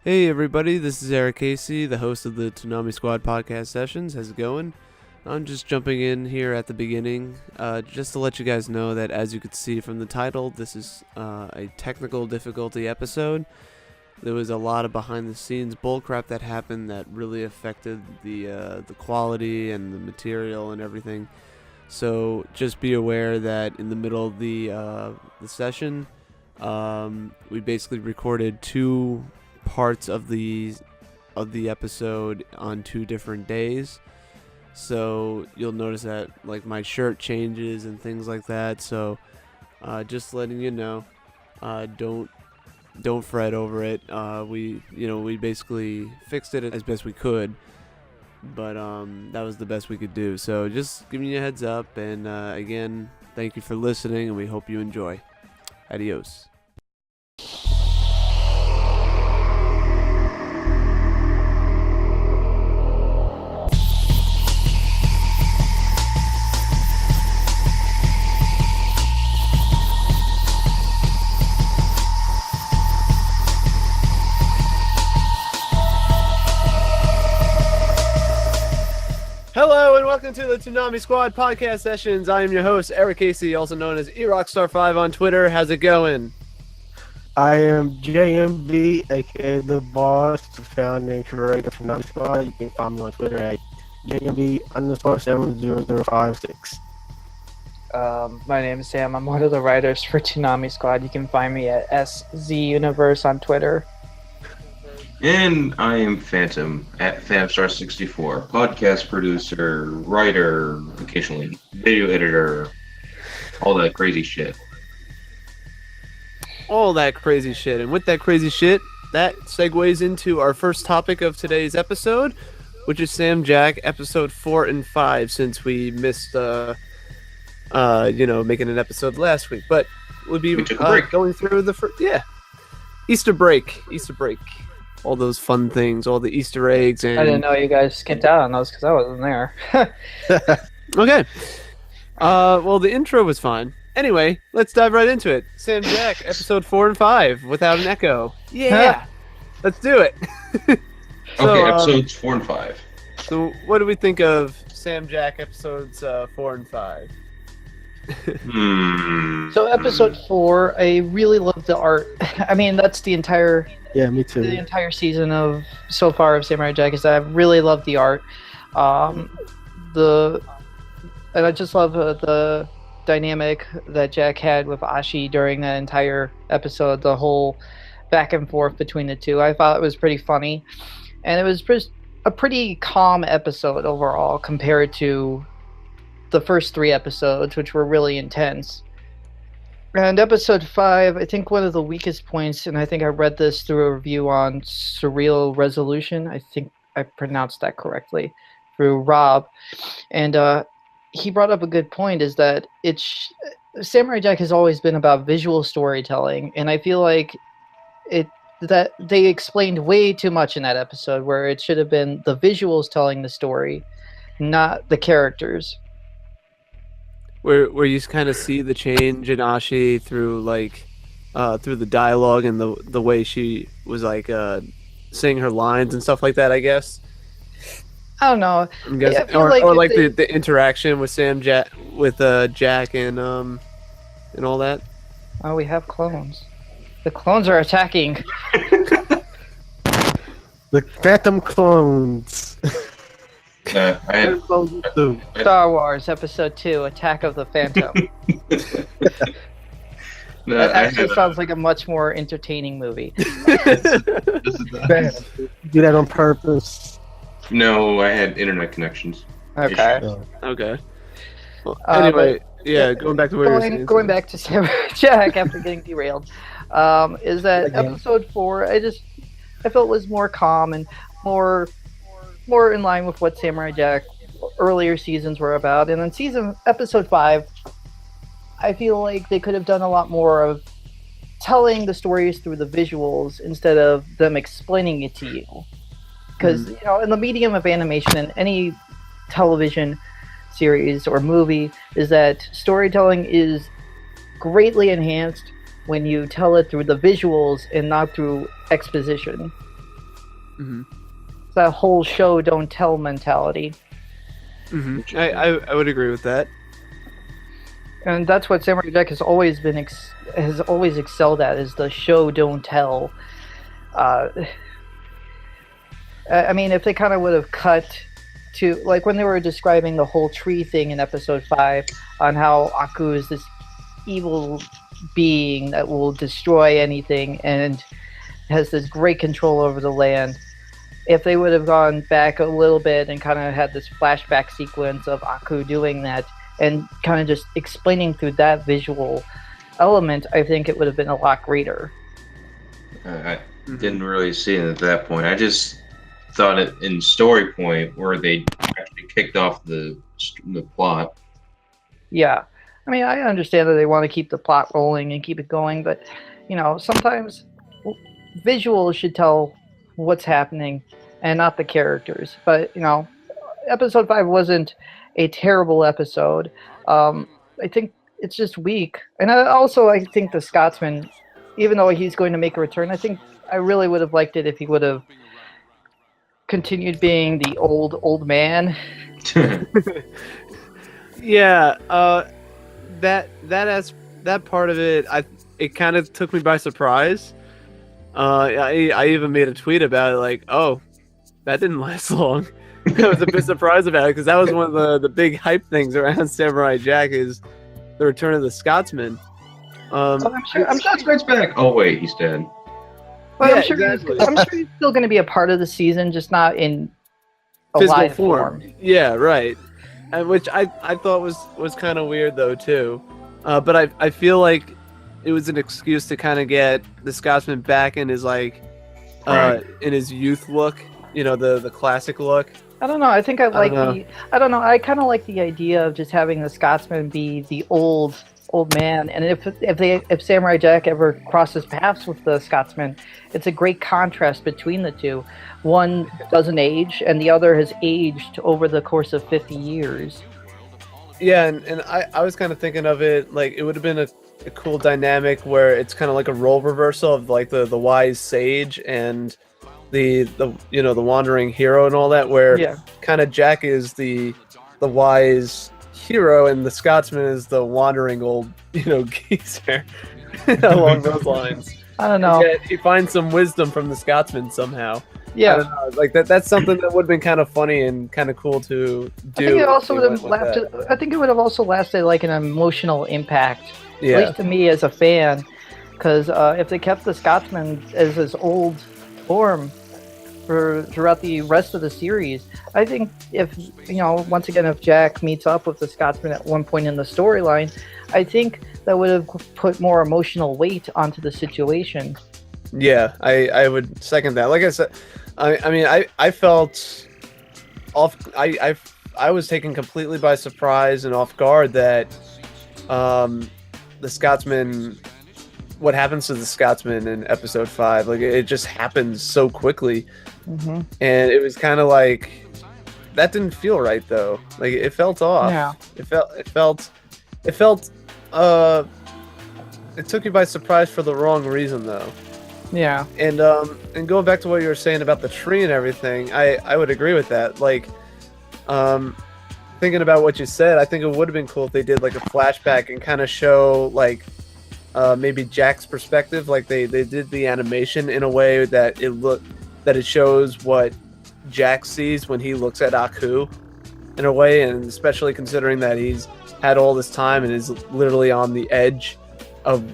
Hey everybody, this is Eric Casey, the host of the Toonami Squad podcast sessions. How's it going? I'm just jumping in here at the beginning, just to let you guys know that as you could see from the title, this is a technical difficulty episode. There was a lot of behind the scenes bullcrap that happened that really affected the quality and the material and everything. So just be aware that in the middle of the session, we basically recorded two parts of the episode on 2 different days, so you'll notice that like my shirt changes and things like that. So just letting you know, don't fret over it. We basically fixed it as best we could, but that was the best we could do. So just giving you a heads up, and again, thank you for listening, and we hope you enjoy. Adios. Hello and welcome to the Toonami Squad podcast sessions. I am your host, Eric Casey, also known as eRockstar5 on Twitter. How's it going? I am JMB, aka The Boss, the founder and curator of Toonami Squad. You can find me on Twitter at JMB_70056. My name is Sam. I'm one of the writers for Toonami Squad. You can find me at SZUniverse on Twitter. And I am Phantom at PhantomStar64, podcast producer, writer, occasionally video editor, all that crazy shit. All that crazy shit. And with that crazy shit, that segues into our first topic of today's episode, which is Sam Jack, episode 4 and 5, since we missed, making an episode last week. But we'll be going through the Easter break. All those fun things, all the Easter eggs, and I didn't know you guys skipped out on those because I wasn't there. Okay. Well, the intro was fine. Anyway, let's dive right into it. Sam Jack, episode 4 and 5, without an echo. Yeah, let's do it. Episodes 4 and 5. So, what do we think of Sam Jack episodes 4 and 5? So, episode 4, I really love the art. I mean, that's the entire. Yeah, me too. The entire season of Samurai Jack is that I really love the art. And I just love the dynamic that Jack had with Ashi during that entire episode, the whole back and forth between the two. I thought it was pretty funny. And it was just a pretty calm episode overall compared to the first 3 episodes, which were really intense. And episode 5, I think one of the weakest points, and I think I read this through a review on Surreal Resolution, I think I pronounced that correctly, through Rob, and he brought up a good point, is that Samurai Jack has always been about visual storytelling, and I feel like that they explained way too much in that episode, where it should have been the visuals telling the story, not the characters. Where you kind of see the change in Ashi through through the dialogue and the way she was saying her lines and stuff like that, I guess. I don't know. The interaction with Jack and all that. Oh, we have clones. The clones are attacking. The Phantom clones. Star Wars Episode 2, Attack of the Phantom. That actually sounds like a much more entertaining movie. Do that on purpose? No, I had internet connections. Okay. Okay. Well, anyway, going back to where going back to Samurai Jack after getting derailed, is that episode 4? I felt was more calm and more in line with what Samurai Jack earlier seasons were about. And then episode 5, I feel like they could have done a lot more of telling the stories through the visuals instead of them explaining it to you. Because, in the medium of animation in any television series or movie, is that storytelling is greatly enhanced when you tell it through the visuals and not through exposition. Mm-hmm. That whole show don't tell mentality. Mm-hmm. I would agree with that. And that's what Samurai Jack has always been has always excelled at, is the show don't tell. I mean, if they kind of would have cut to, like, when they were describing the whole tree thing in episode 5, on how Aku is this evil being that will destroy anything and has this great control over the land. If they would have gone back a little bit and kind of had this flashback sequence of Aku doing that and kind of just explaining through that visual element, I think it would have been a lot greater. I didn't really see it at that point. I just thought it in story point where they actually kicked off the plot. Yeah. I mean, I understand that they want to keep the plot rolling and keep it going, but, you know, sometimes visuals should tell what's happening and not the characters. But, you know, episode 5 wasn't a terrible episode. I think it's just weak. And I think the Scotsman, even though he's going to make a return, I really would have liked it if he would have continued being the old man. Yeah, that part of it, it kind of took me by surprise. I even made a tweet about it, like, oh, that didn't last long. I was a bit surprised about it because that was one of the big hype things around Samurai Jack, is the return of the Scotsman. I'm sure Scotsman's back. Oh wait, he's dead. Well, Yeah, I'm sure he's still going to be a part of the season, just not in a physical live form. Yeah, right. And which I thought was kind of weird though too. But I feel like it was an excuse to kind of get the Scotsman back in his in his youth look, you know, the classic look. I don't know. I think I don't know. I kind of like the idea of just having the Scotsman be the old man, and if Samurai Jack ever crosses paths with the Scotsman, it's a great contrast between the two. One doesn't age, and the other has aged over the course of 50 years. Yeah, and I was kind of thinking of it like it would have been a cool dynamic where it's kind of like a role reversal of like the wise sage and the you know, the wandering hero and all that, where kind of Jack is the wise hero and the Scotsman is the wandering old, you know, geezer. Along those lines. I don't know. He finds some wisdom from the Scotsman somehow. Yeah, I don't know, like that's something that would have been kind of funny and kind of cool to do. I think it also would have lasted. I think it would have also lasted like an emotional impact, at least to me as a fan, because if they kept the Scotsman as his old form throughout the rest of the series, I think if, you know, once again, if Jack meets up with the Scotsman at one point in the storyline, I think that would have put more emotional weight onto the situation. Yeah, I would second that. Like I said, I mean, I felt off. I was taken completely by surprise and off guard that the Scotsman. What happens to the Scotsman in episode 5? Like, it just happens so quickly, and it was kind of like that didn't feel right though. Like, it felt off. Yeah. It felt. It took you by surprise for the wrong reason though. Yeah. And going back to what you were saying about the tree and everything, I would agree with that. Like, thinking about what you said, I think it would have been cool if they did like a flashback and kind of show like maybe Jack's perspective. Like they did the animation in a way that it shows what Jack sees when he looks at Aku in a way, and especially considering that he's had all this time and is literally on the edge of,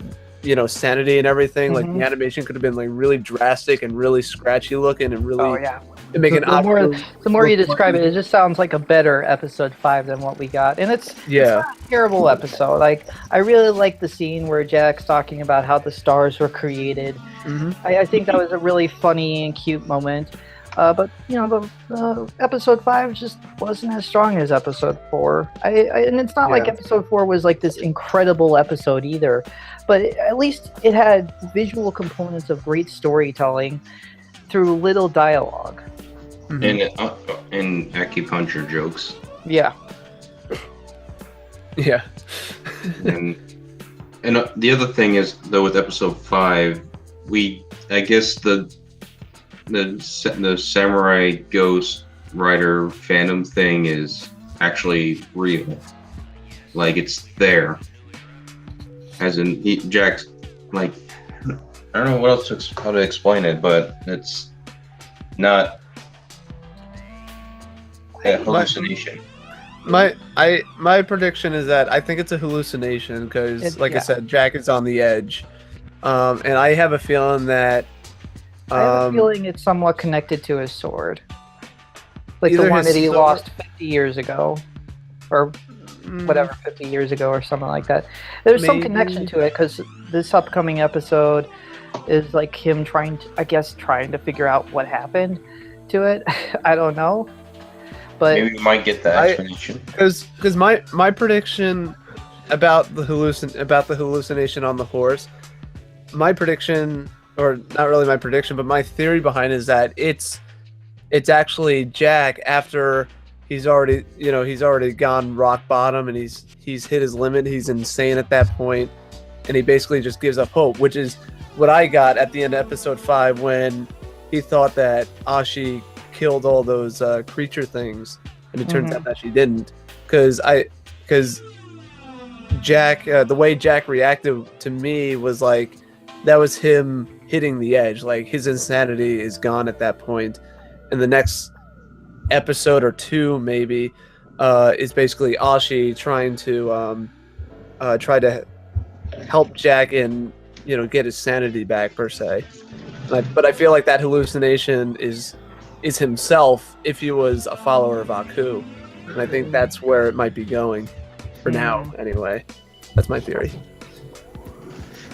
you know, sanity and everything. Like the animation could have been like really drastic and really scratchy looking and really make an the more you describe it, it just sounds like a better episode 5 than what we got. And it's not a terrible episode. Like, I really like the scene where Jack's talking about how the stars were created. I think that was a really funny and cute moment. But, you know, the episode 5 just wasn't as strong as episode 4. And it's not like episode 4 was like this incredible episode either. But at least it had visual components of great storytelling through little dialogue. And acupuncture jokes. Yeah. Yeah. and the other thing is, though, with episode 5, I guess the the samurai ghost rider phantom thing is actually real. Like it's there. As in Jack's like I don't know what else how to explain it, but it's not a hallucination. My prediction is that I think it's a hallucination because, like I said, Jack is on the edge, and I have a feeling that I have a feeling it's somewhat connected to his sword, like the one that he lost 50 years ago, or whatever, 50 years ago, or something like that. There's some connection to it because this upcoming episode is like him trying to figure out what happened to it. I don't know. But maybe we might get that explanation. Because my prediction about the hallucination on the horse, my prediction, or not really my prediction, but my theory behind it is that it's actually Jack after he's already gone rock bottom and he's hit his limit. He's insane at that point, and he basically just gives up hope, which is what I got at the end of episode 5 when he thought that Ashi killed all those creature things, and it turns out that she didn't, because Jack, the way Jack reacted to me was like that was him hitting the edge. Like his insanity is gone at that point, and the next episode or 2 maybe is basically Ashi trying to help Jack and get his sanity back per se. But I feel like that hallucination is himself if he was a follower of Aku. And I think that's where it might be going. For now, anyway. That's my theory.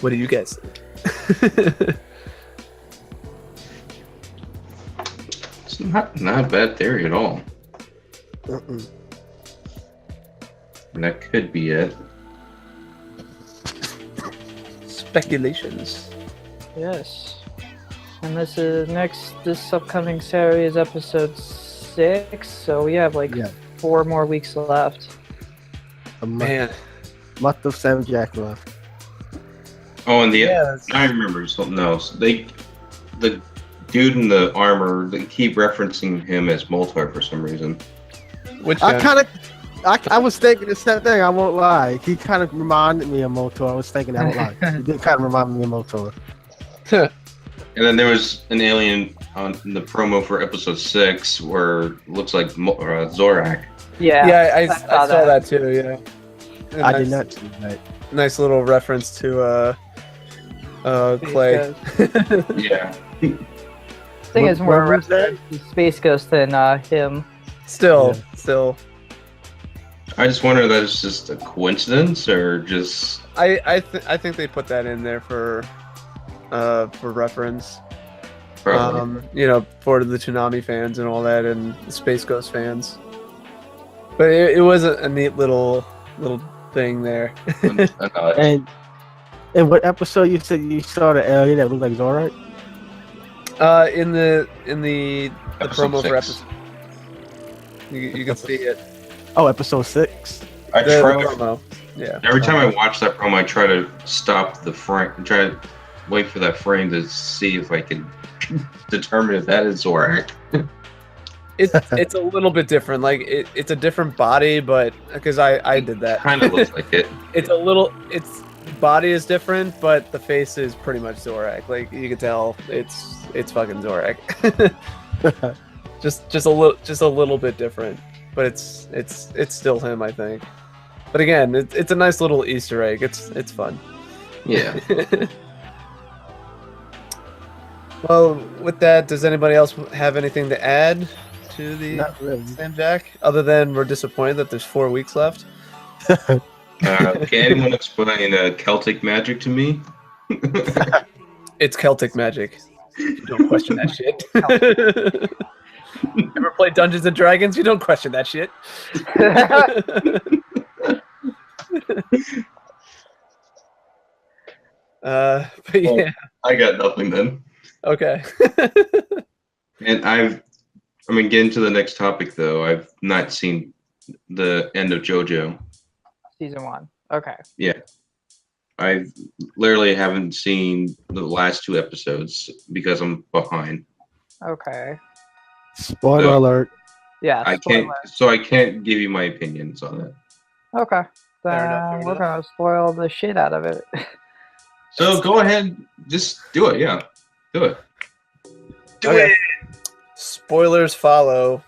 What do you guys think? It's not a bad theory at all. And that could be it. Speculations. Yes. And this upcoming series is episode 6, so we have 4 more weeks left. A month, Man. Month of Sam Jack left. Oh, and I remember something else. The dude in the armor, they keep referencing him as Moltar for some reason. Which I was thinking the same thing, I won't lie. He kind of reminded me of Moltar. I was thinking I won't lie. He did kind of remind me of Moltar. And then there was an alien in the promo for episode 6 where it looks like Zorak. Yeah, I saw that too, yeah. I did not see that. Nice little reference to Clay. Yeah. I think it's more a reference to Space Ghost than him. Still. I just wonder if that's just a coincidence or just... I think they put that in there for reference. Probably. For the Toonami fans and all that, and the Space Ghost fans. But it was a neat little thing there. And in what episode you said you saw the alien that looked like Zorak? In the promo 6. for episode, you can see it. Oh, episode 6. I The try. promo. Yeah. Every time I watch that promo, I try to stop the frame, try to wait for that frame to see if I can determine if that is Zorak. It's a little bit different. Like it's a different body, but because I did that. Kind of looks like it. Its body is different, but the face is pretty much Zorak. Like you can tell it's fucking Zorak. just a little bit different, but it's still him, I think. But again, it's a nice little Easter egg. It's fun. Yeah. Well, with that, does anybody else have anything to add to the Sam Jack? Other than we're disappointed that there's 4 weeks left. Can anyone explain Celtic magic to me? It's Celtic magic. You don't question that shit. Ever played Dungeons and Dragons? You don't question that shit. But yeah. I got nothing then. Okay. And getting to the next topic though. I've not seen the end of JoJo. Season 1. Okay. Yeah. I literally haven't seen the last 2 episodes because I'm behind. Okay. Spoiler No. alert. Yeah. I spoiler. can't give you my opinions on that. Okay. Fair enough, Then fair we're enough. gonna spoil the shit out of it. So go ahead, just do it. Yeah, do it. Okay. Spoilers follow.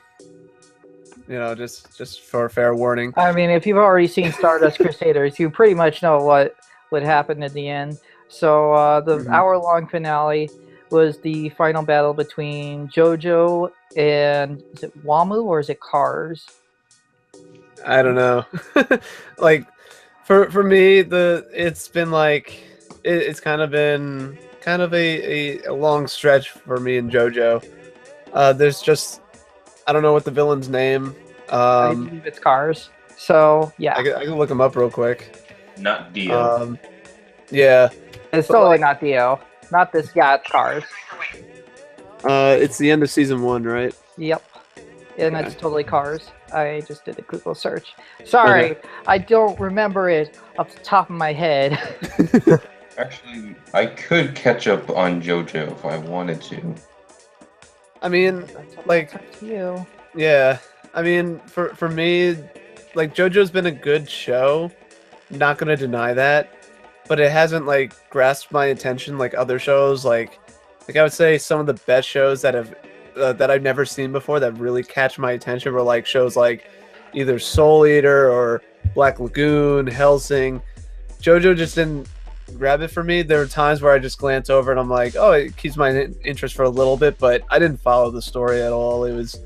You know, just for a fair warning. I mean, if you've already seen Stardust Crusaders, you pretty much know what would happen at the end. So the Mhm. hour-long finale was the final battle between JoJo and is it Wamu or is it Cars? I don't know. Like for me, it's been like it's kind of been kind of a long stretch for me and JoJo. There's just I don't know what the villain's name. I believe it's Cars. So yeah, I can look him up real quick. Not Dio. Yeah. it's but, totally not Dio. Not this. Yeah, it's Cars. It's the end of season 1, right? Yep. And Okay. it's totally Cars. I just did a Google search. Sorry, I don't remember it off the top of my head. Actually, I could catch up on JoJo if I wanted to. I mean, like, That's up to you. yeah. I mean, for me, like JoJo's been a good show. Not gonna deny that, but it hasn't like grasped my attention like other shows. Like I would say some of the best shows that have that I've never seen before that really catch my attention were like shows like either Soul Eater or Black Lagoon, Hellsing. JoJo just didn't grab it for me. There were times where I just glance over and I'm like, oh, it keeps my interest for a little bit, but I didn't follow the story at all. It was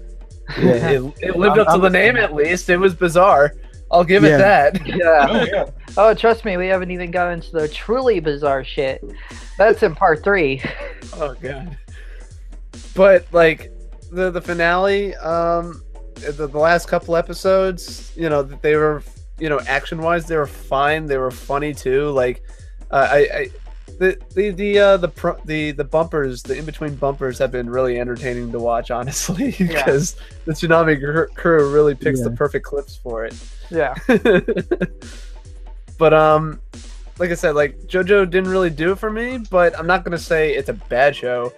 it lived up to the name at least. It was bizarre. I'll give it that. Yeah. Oh yeah. Oh, trust me, we haven't even gotten into the truly bizarre shit. That's in part 3. Oh god. But like the finale, the last couple episodes, you know, they were, you know, action wise they were fine. They were funny too. Like the bumpers, the in between bumpers have been really entertaining to watch, honestly, because the Toonami crew really picks the perfect clips for it. Yeah. But like I said, like JoJo didn't really do it for me, but I'm not gonna say it's a bad show.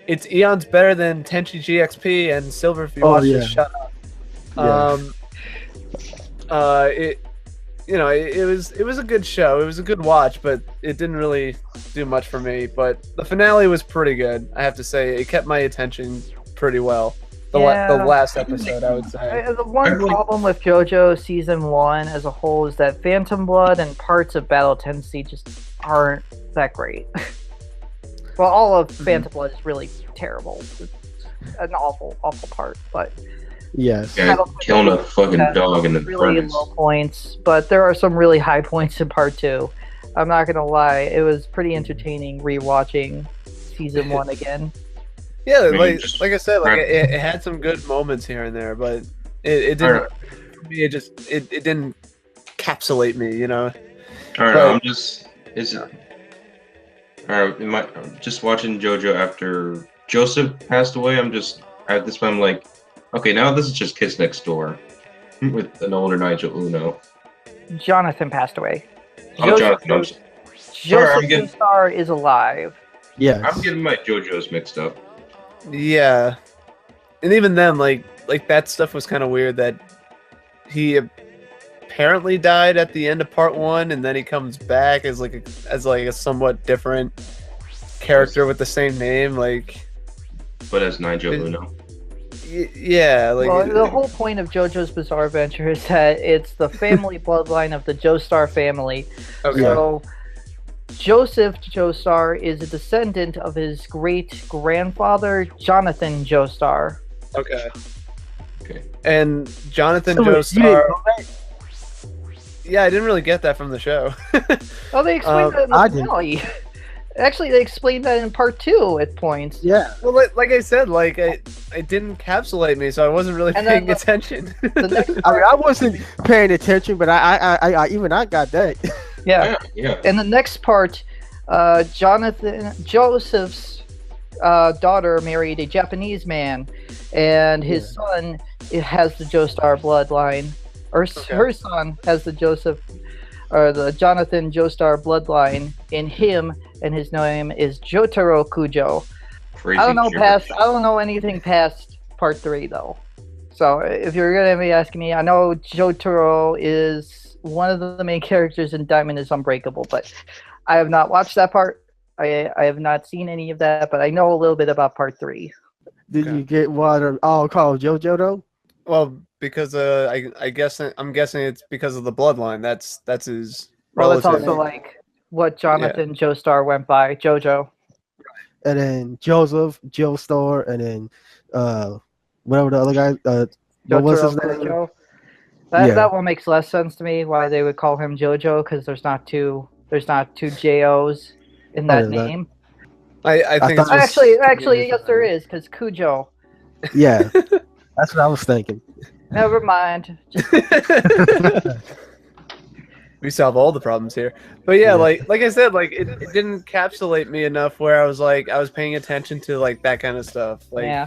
It's eons better than Tenchi GXP and Silver if you watch this. Shut up. It you know, it was a good show. It was a good watch, but it didn't really do much for me. But the finale was pretty good, I have to say. It kept my attention pretty well. The last episode, I would say. The one problem with JoJo season 1 as a whole is that Phantom Blood and parts of Battle Tendency just aren't that great. Well, all of Phantom Blood is really terrible. It's an awful part, but yes, yeah, killing a fucking dog in the really premise. low points, but there are some really high points in part 2. I'm not gonna lie, it was pretty entertaining rewatching season 1 again. Yeah, I mean, like I said, like it had some good moments here and there, but it didn't. For me, it didn't encapsulate me, you know. All right, But- I'm just all right. I'm just watching JoJo after Joseph passed away. I'm just at this point. I'm like, okay, now this is just Kids Next Door with an older Nigel Uno. Jonathan passed away. Oh, Jonathan, I'm Joseph getting- Star is alive. yes. I'm getting my JoJo's mixed up. Yeah, and even then, like that stuff was kind of weird. That he apparently died at the end of part 1, and then he comes back as like a somewhat different character with the same name. Like, But as Nigel Uno. yeah, like Well, the whole point of JoJo's Bizarre Adventure is that it's the family bloodline of the Joestar family. okay. So Joseph Joestar is a descendant of his great-grandfather, Jonathan Joestar. Okay. Okay. And Jonathan So, you Joestar. didn't know that? Yeah, I didn't really get that from the show. Oh, they explained that in I the didn't. finale. Actually, they explained that in part 2 at points. Yeah. Well, like I said, like it didn't encapsulate me, so I wasn't really And then paying attention. The next I mean, part, I wasn't paying attention, but I even I got that. yeah. Yeah. In the next part, Joseph's daughter married a Japanese man, and his son has the Joestar bloodline, or her son has the Jonathan Joestar bloodline in him, and his name is Jotaro Kujo. Crazy I don't know gibberish. I don't know anything past part 3 though. So if you're gonna be asking me, I know Jotaro is one of the main characters in Diamond is Unbreakable, but I have not watched that part. I have not seen any of that, but I know a little bit about part 3. Did Okay. you get what all called JoJo though? Well, because I guess I'm guessing it's because of the bloodline. That's his Well, it's relative. also like what Jonathan Joestar went by, JoJo. And then Joseph, Joestar, and then whatever the other guy. What was his Jotaro name? Kujo. Yeah. That one makes less sense to me. Why they would call him JoJo because there's not two JOs in that there's not. name. I think it's thought- just Actually, yes, there is because Kujo. Yeah, that's what I was thinking. Never mind. we solve all the problems here. But yeah, Yeah. like I said, like it didn't encapsulate me enough where I was paying attention to like that kind of stuff. Like Yeah.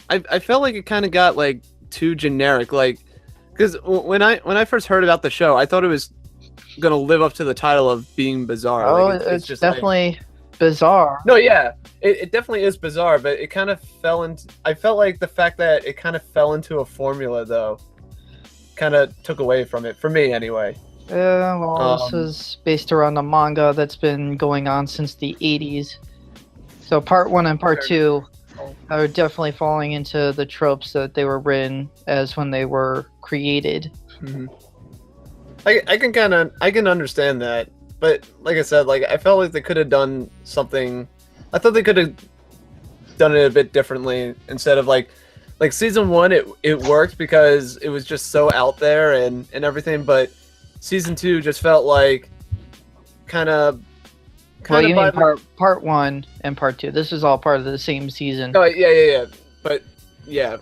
I felt like it kind of got like too generic, like because when I first heard about the show, I thought it was gonna live up to the title of being bizarre. Oh, like, it's just like- definitely bizarre. no, yeah, it definitely is bizarre, but it kind of fell into. I felt like the fact that it kind of fell into a formula, though, kind of took away from it for me, anyway. Well, this is based around a manga that's been going on since the 80s. So part 1 and part 2 are definitely falling into the tropes that they were written as when they were created. Mm-hmm. I can understand that, but like I said, like I felt like they could have done something. I thought they could have done it a bit differently instead of like season 1. It worked because it was just so out there and everything, but season 2 just felt like kind of. Well, you mean part 1 and part 2. This is all part of the same season. Oh yeah. But yeah,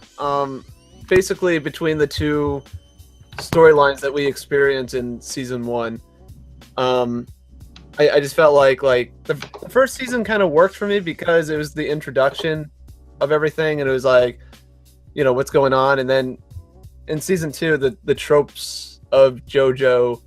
basically between the two storylines that we experience in season 1, I just felt like the first season kind of worked for me because it was the introduction of everything, and it was like, you know, what's going on, and then in season 2, the tropes of JoJo.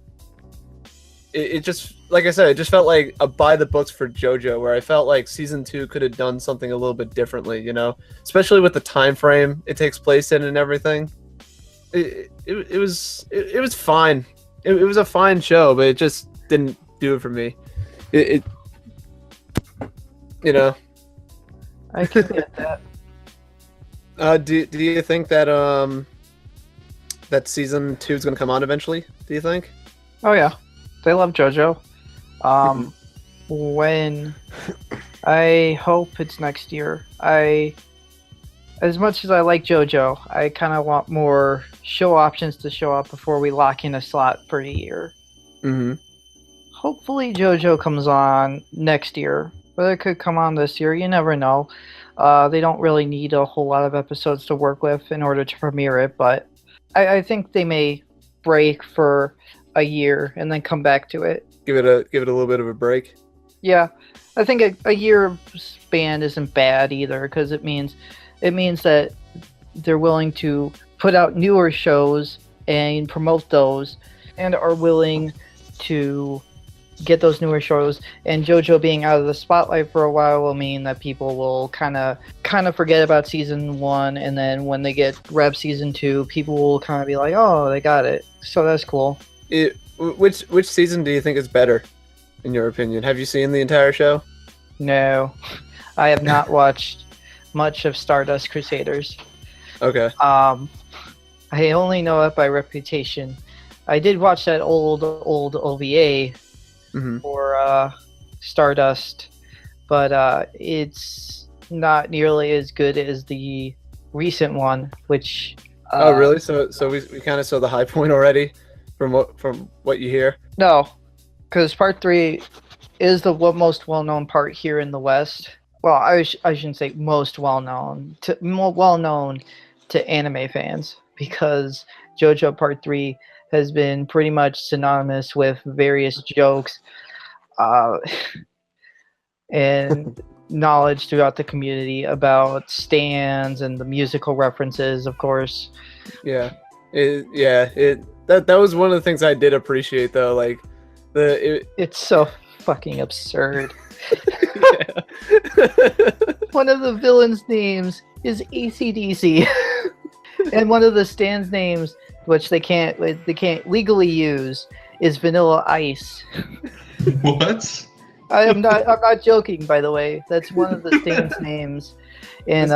It just, like I said, it just felt like a by the books for JoJo, where I felt like season 2 could have done something a little bit differently, you know, especially with the time frame it takes place in and everything. It was fine. It was a fine show, but it just didn't do it for me. It you know. I can get that. Do you think that that season 2 is going to come on eventually? Do you think? Oh yeah, they love JoJo. When I hope it's next year. As much as I like JoJo, I kind of want more show options to show up before we lock in a slot for a year. Mm-hmm. Hopefully JoJo comes on next year, but it could come on this year. You never know. They don't really need a whole lot of episodes to work with in order to premiere it, but I think they may break for a year and then come back to it. Give it a little bit of a break. Yeah, I think a year span isn't bad either because it means that they're willing to put out newer shows and promote those, and are willing to get those newer shows. And JoJo being out of the spotlight for a while will mean that people will kind of forget about season 1, and then when they grab season 2, people will kind of be like, oh, they got it. So that's cool. Which season do you think is better, in your opinion? Have you seen the entire show? No, I have not watched much of Stardust Crusaders. Okay. I only know it by reputation. I did watch that old OVA for Stardust, but it's not nearly as good as the recent one, which oh really? So we kind of saw the high point already from what you hear? No, because part 3 is the most well-known part here in the West. Well, I shouldn't say most well-known, more well-known to anime fans, because JoJo Part 3 has been pretty much synonymous with various jokes and knowledge throughout the community about stands and the musical references, of course. Yeah. That was one of the things I did appreciate, though. Like, it's so fucking absurd. One of the villains' names is ACDC, and one of the stands' names, which they can't legally use, is Vanilla Ice. What? I'm not joking, by the way. That's one of the stands' names in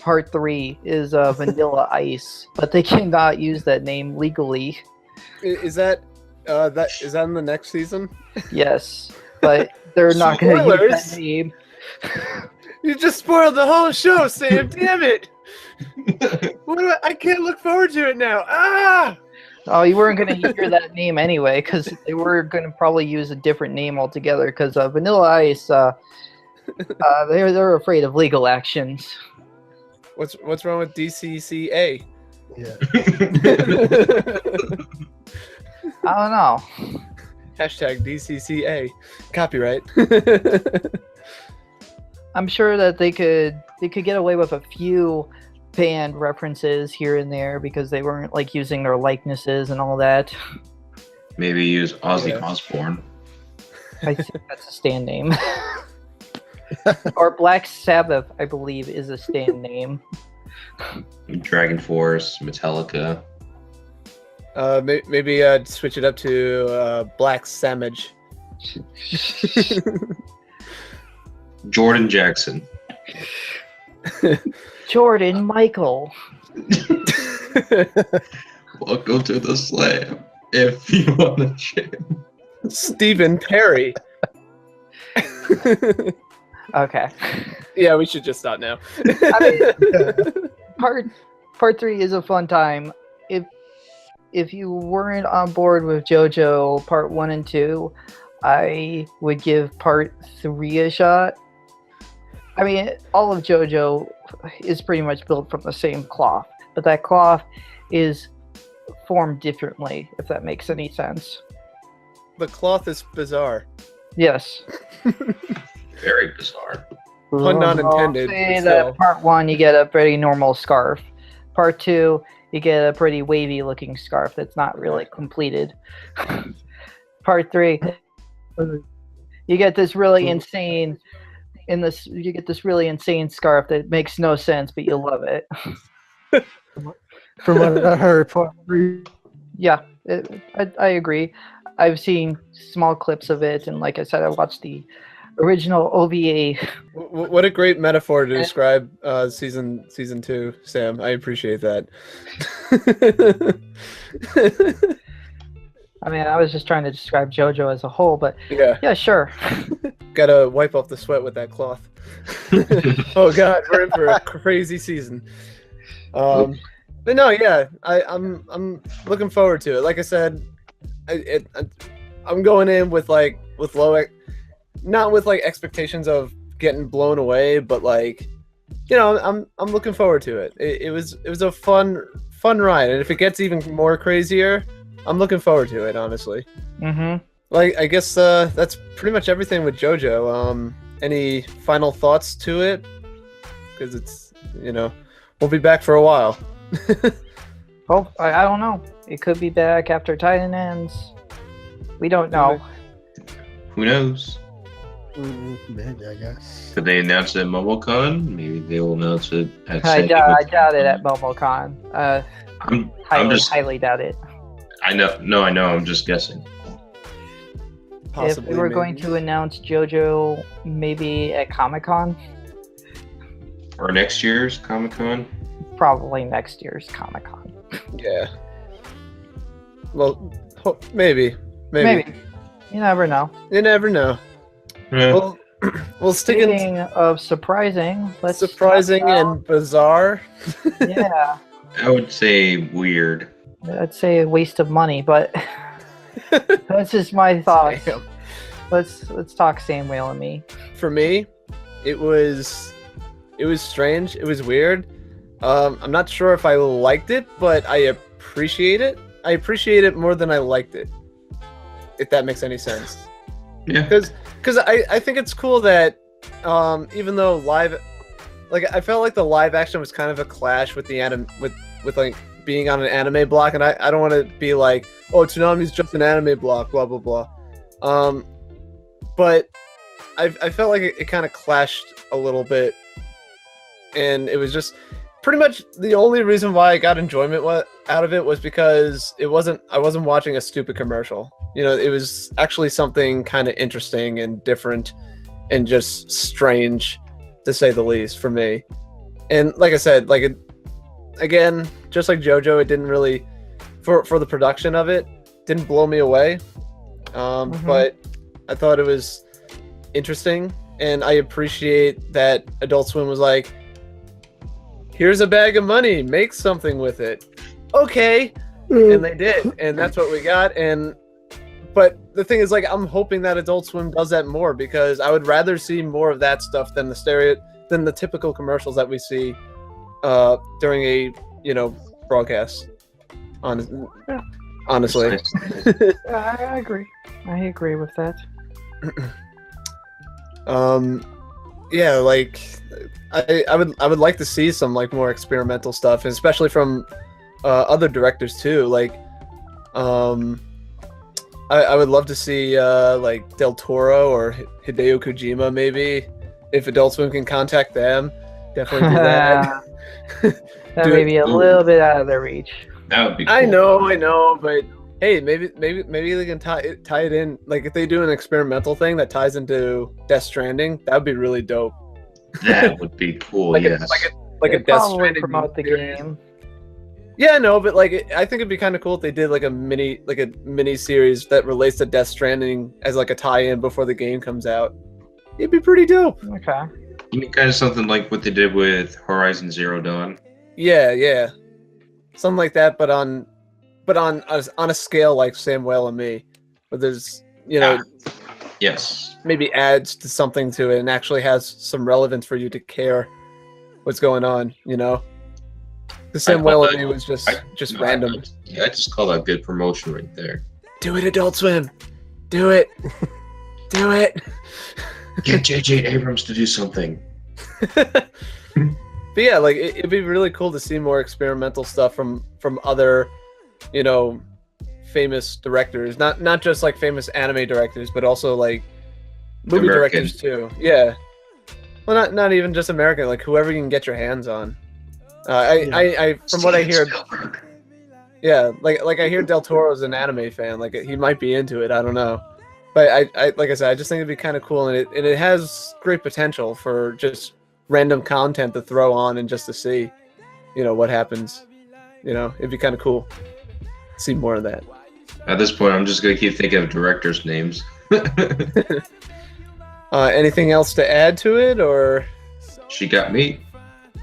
part 3 is Vanilla Ice, but they cannot use that name legally. Is that in the next season? Yes, but they're not going to use Spoilers! that name. You just spoiled the whole show, Sam. Damn it! I can't look forward to it now. Ah! Oh, you weren't going to hear that name anyway, because they were going to probably use a different name altogether. Because Vanilla Ice, they're afraid of legal actions. What's wrong with DCCA? Yeah. I don't know. Hashtag DCCA. Copyright. I'm sure that they could get away with a few banned references here and there because they weren't like using their likenesses and all that. Maybe use Ozzy Osbourne. I think that's a stand name. Or Black Sabbath, I believe, is a stand name. Dragon Force, Metallica. Maybe switch it up to Black Samage. Jordan Jackson. Jordan Michael. Welcome to the slam. If you want to jam. Stephen Perry. Okay. Yeah, we should just stop now. I mean, part 3 is a fun time. If you weren't on board with JoJo part 1 and 2, I would give part 3 a shot. I mean, all of JoJo is pretty much built from the same cloth, but that cloth is formed differently, if that makes any sense. The cloth is bizarre. Yes. Very bizarre. Pun not intended. Say but that still. part 1, you get a pretty normal scarf. Part 2, you get a pretty wavy looking scarf that's not really completed. Part 3, you get this really insane scarf that makes no sense, but you love it. From what I heard, part 3. Yeah, I agree. I've seen small clips of it, and like I said, I watched the original OVA. What a great metaphor to describe season 2, Sam. I appreciate that. I mean, I was just trying to describe JoJo as a whole, but yeah, sure. Gotta wipe off the sweat with that cloth. Oh God, we're in for a crazy season. But no, yeah, I'm looking forward to it. Like I said, I'm going in with not with like expectations of getting blown away, but like, you know, I'm looking forward to it. It was a fun ride, and if it gets even more crazier, I'm looking forward to it, honestly. Mm-hmm. Like, I guess that's pretty much everything with JoJo. Any final thoughts to it? Because it's, you know, we'll be back for a while. Well, I don't know. It could be back after Titan ends. We don't know. Who knows? Maybe, I guess. Could they announce it at MomoCon? Maybe they will announce it at I doubt it at MomoCon. I'm Highly doubt it. I know. I'm just guessing. Possibly, if we were maybe. going to announce JoJo maybe at Comic-Con, Or next year's Comic-Con. probably next year's Comic-Con. Yeah. Well, maybe. Maybe. You never know. You never know. Yeah. Well, we'll stick in Speaking of surprising, let's surprising talk about- and bizarre. yeah, I would say weird. I'd say a waste of money, but that's just my thoughts. Damn. Let's talk Samuel and me. For me, it was strange. It was weird. I'm not sure if I liked it, but I appreciate it. I appreciate it more than I liked it. If that makes any sense. Yeah. Because I think it's cool that even though I felt like the live action was kind of a clash with the with like being on an anime block, and I don't want to be like, oh, Toonami's just an anime block, blah blah blah. But I felt like it kind of clashed a little bit, and it was just pretty much the only reason why I got enjoyment out of it was because I wasn't watching a stupid commercial. You know, it was actually something kind of interesting and different, and just strange, to say the least, for me. And like I said, again, just like JoJo, it didn't really, for the production of it, didn't blow me away. But I thought it was interesting, and I appreciate that Adult Swim was like, here's a bag of money, make something with it. Okay. And they did, and that's what we got. But the thing is, like, I'm hoping that Adult Swim does that more, because I would rather see more of that stuff than the typical commercials that we see during a, broadcast. Honestly. I agree. I agree with that. Yeah, like I would like to see some like more experimental stuff, especially from other directors too. Like I would love to see like Del Toro or Hideo Kojima, maybe, if Adult Swim can contact them. Definitely do that. That may be a little bit out of their reach. That would be cool. I know, but hey, maybe they can tie it in. Like, if they do an experimental thing that ties into Death Stranding, that would be really dope. That would be cool. Like yes. a Death Stranding promote the game. Yeah, no, but like I think it'd be kind of cool if they did like a mini series that relates to Death Stranding as like a tie-in before the game comes out. It'd be pretty dope. Okay. You mean kind of something like what they did with Horizon Zero Dawn? Yeah, something like that, but on a scale like Samuel and Me, where there's Yes, maybe adds to something to it and actually has some relevance for you to care what's going on. The Samuel and Me was just random. I just call that good promotion right there. Do it, Adult Swim. Do it. Do it. Get J.J. Abrams to do something. But yeah, like it'd be really cool to see more experimental stuff from other, famous directors. Not just like famous anime directors, but also like movie American directors too. Yeah. Well, not even just American. Like whoever you can get your hands on. I from what I hear. Yeah, like I hear Del Toro's an anime fan. Like he might be into it. I don't know. But I like I said, I just think it'd be kind of cool, and it has great potential for just random content to throw on and just to see, what happens. It'd be kind of cool. See more of that. At this point, I'm just gonna keep thinking of directors' names. Anything else to add to it, or? She got me.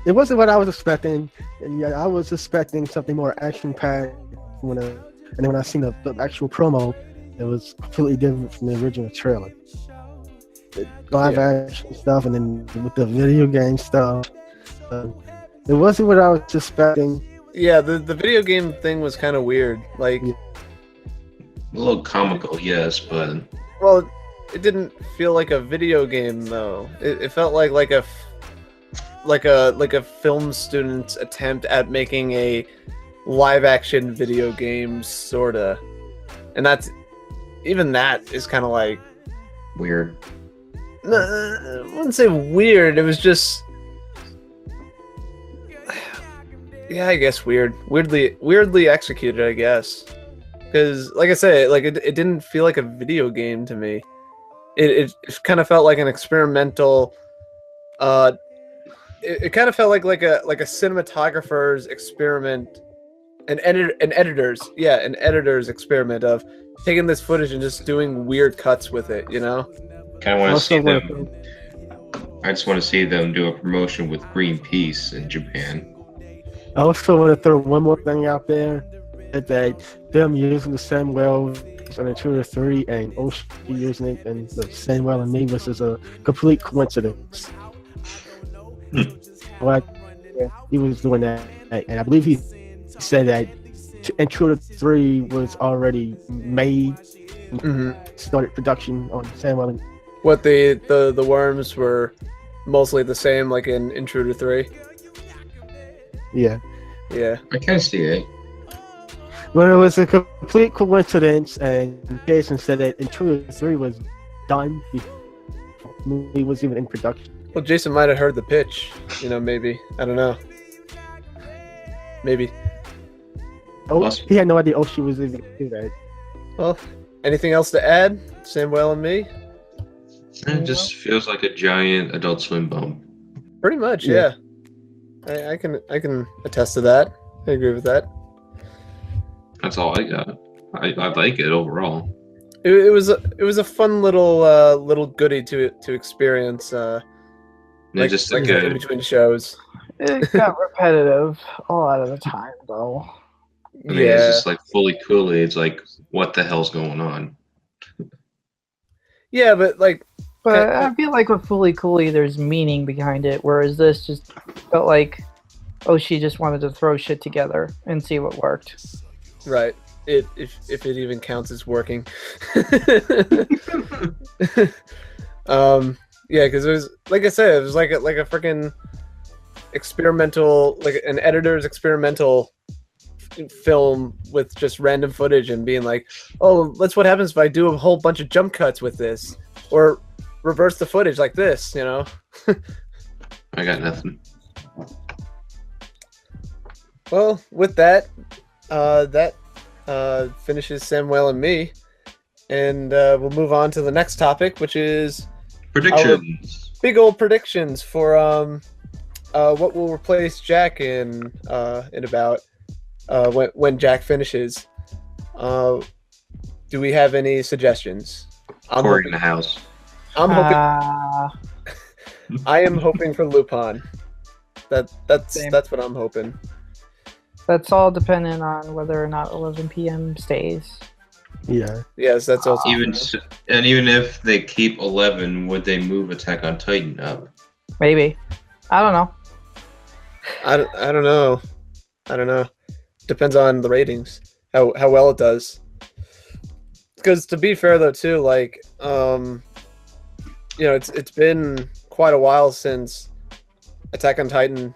It wasn't what I was expecting. And yeah, I was expecting something more action-packed. And then when I seen the actual promo, it was completely different from the original trailer. The live action stuff, and then with the video game stuff, it wasn't what I was expecting. Yeah, the video game thing was kind of weird. Like, A little comical, yes, but well, it didn't feel like a video game though. It felt like a film student's attempt at making a live action video game, sorta. And that is kind of like weird. No, I wouldn't say weird. It was just, yeah, I guess weird. Weirdly executed, I guess. Because, like I said, like it didn't feel like a video game to me. It kind of felt like an experimental. It kind of felt like a cinematographer's experiment, an editor's experiment of taking this footage and just doing weird cuts with it. Kind of want to see them. I just want to see them do a promotion with Greenpeace in Japan. I also want to throw one more thing out there, that them using the Samuel on Intruder 3 and Oshi using it in the Samuel and Me was a complete coincidence. Well, he was doing that, and I believe he said that Intruder 3 was already made, started production on Samuel and What the worms were mostly the same, like in Intruder 3. Yeah. I can see it. Well, it was a complete coincidence, and Jason said that Intruder 3 was done movie was even in production. Well, Jason might have heard the pitch. Maybe. I don't know. Maybe. Oh, Awesome. he had no idea Oshi was even gonna do that. Well, anything else to add? Samuel and me? It just feels like a giant Adult Swim bump. Pretty much, yeah. I can attest to that. I agree with that. That's all I got. I like it overall. It was a fun little goodie to experience. Just like in between shows. It got repetitive a lot of the time, though. I mean, it's just like fully coolly. It's like, what the hell's going on? Yeah, but like. But I feel like with Fully Cooley, there's meaning behind it, whereas this just felt like, she just wanted to throw shit together and see what worked. Right. If it even counts as working. Yeah, because it was, like I said, it was like a freaking experimental, like an editor's experimental film with just random footage and being like, oh, what happens if I do a whole bunch of jump cuts with this, or reverse the footage like this, I got nothing. Well, with that, that finishes Samuel and me, and we'll move on to the next topic, which is predictions. Big old predictions for what will replace Jack in about when Jack finishes. Do we have any suggestions? Corey in the house. I'm hoping. I am hoping for Lupin. That's what I'm hoping. That's all dependent on whether or not 11 p.m. stays. Yeah. Yes, that's also even if they keep 11, would they move Attack on Titan up? Maybe. I don't know. I don't know. I don't know. Depends on the ratings. How well it does. Because to be fair though too, like it's been quite a while since Attack on Titan,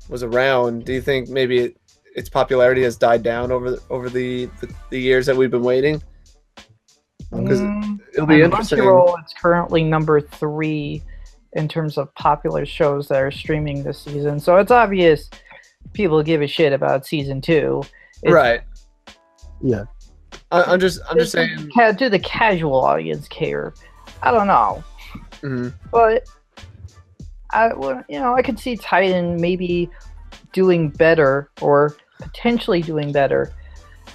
was around. Do you think maybe its popularity has died down over the years that we've been waiting? Because it'll be interesting. Crunchyroll, it's currently number 3 in terms of popular shows that are streaming this season. So it's obvious people give a shit about season 2. Right. Yeah. I'm just saying. Do the casual audience care? I don't know. Mm-hmm. But I could see Titan maybe doing better or potentially doing better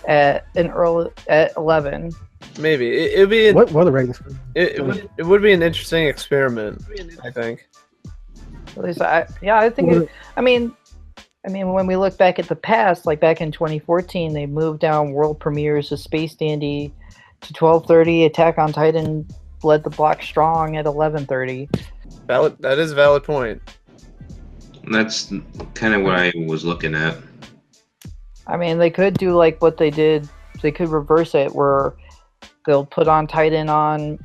at 11. Maybe it'd be. What were the ratings? It would be an interesting experiment. I think. At least I think. I mean, when we look back at the past, like back in 2014, they moved down world premieres of Space Dandy to 12:30. Attack on Titan led the block strong at 11:30. Valid. That is a valid point. That's kind of what I was looking at. I mean, they could do like what they did. They could reverse it where they'll put on Titan on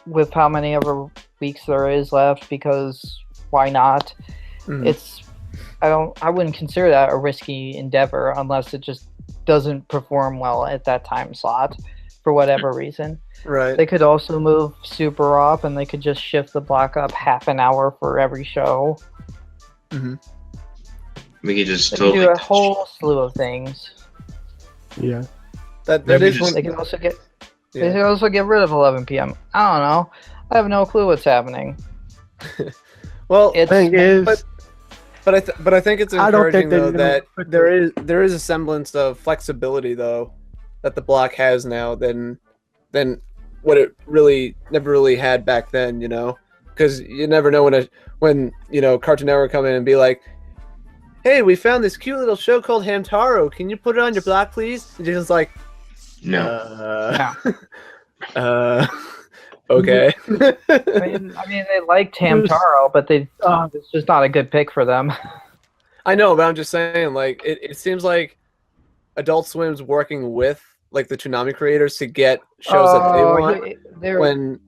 with how many ever weeks there is left, because why not? I wouldn't consider that a risky endeavor unless it just doesn't perform well at that time slot for whatever reason. Right. They could also move Super off, and they could just shift the block up half an hour for every show. Mm-hmm. We could just do a whole slew of things. Yeah. That is one. They can also get. Yeah. They can also get rid of 11 p.m. I don't know. I have no clue what's happening. Well, the thing is. But I think it's encouraging though that there is a semblance of flexibility though that the block has now than what it never really had back then, because you never know when Cartoon Network come in and be like, hey, we found this cute little show called Hamtaro, can you put it on your block please? And Jason's like, no. Okay. I mean, they liked Hamtaro, but it's just not a good pick for them. I know, but I'm just saying, like, it seems like Adult Swim's working with like the Toonami creators to get shows that they want,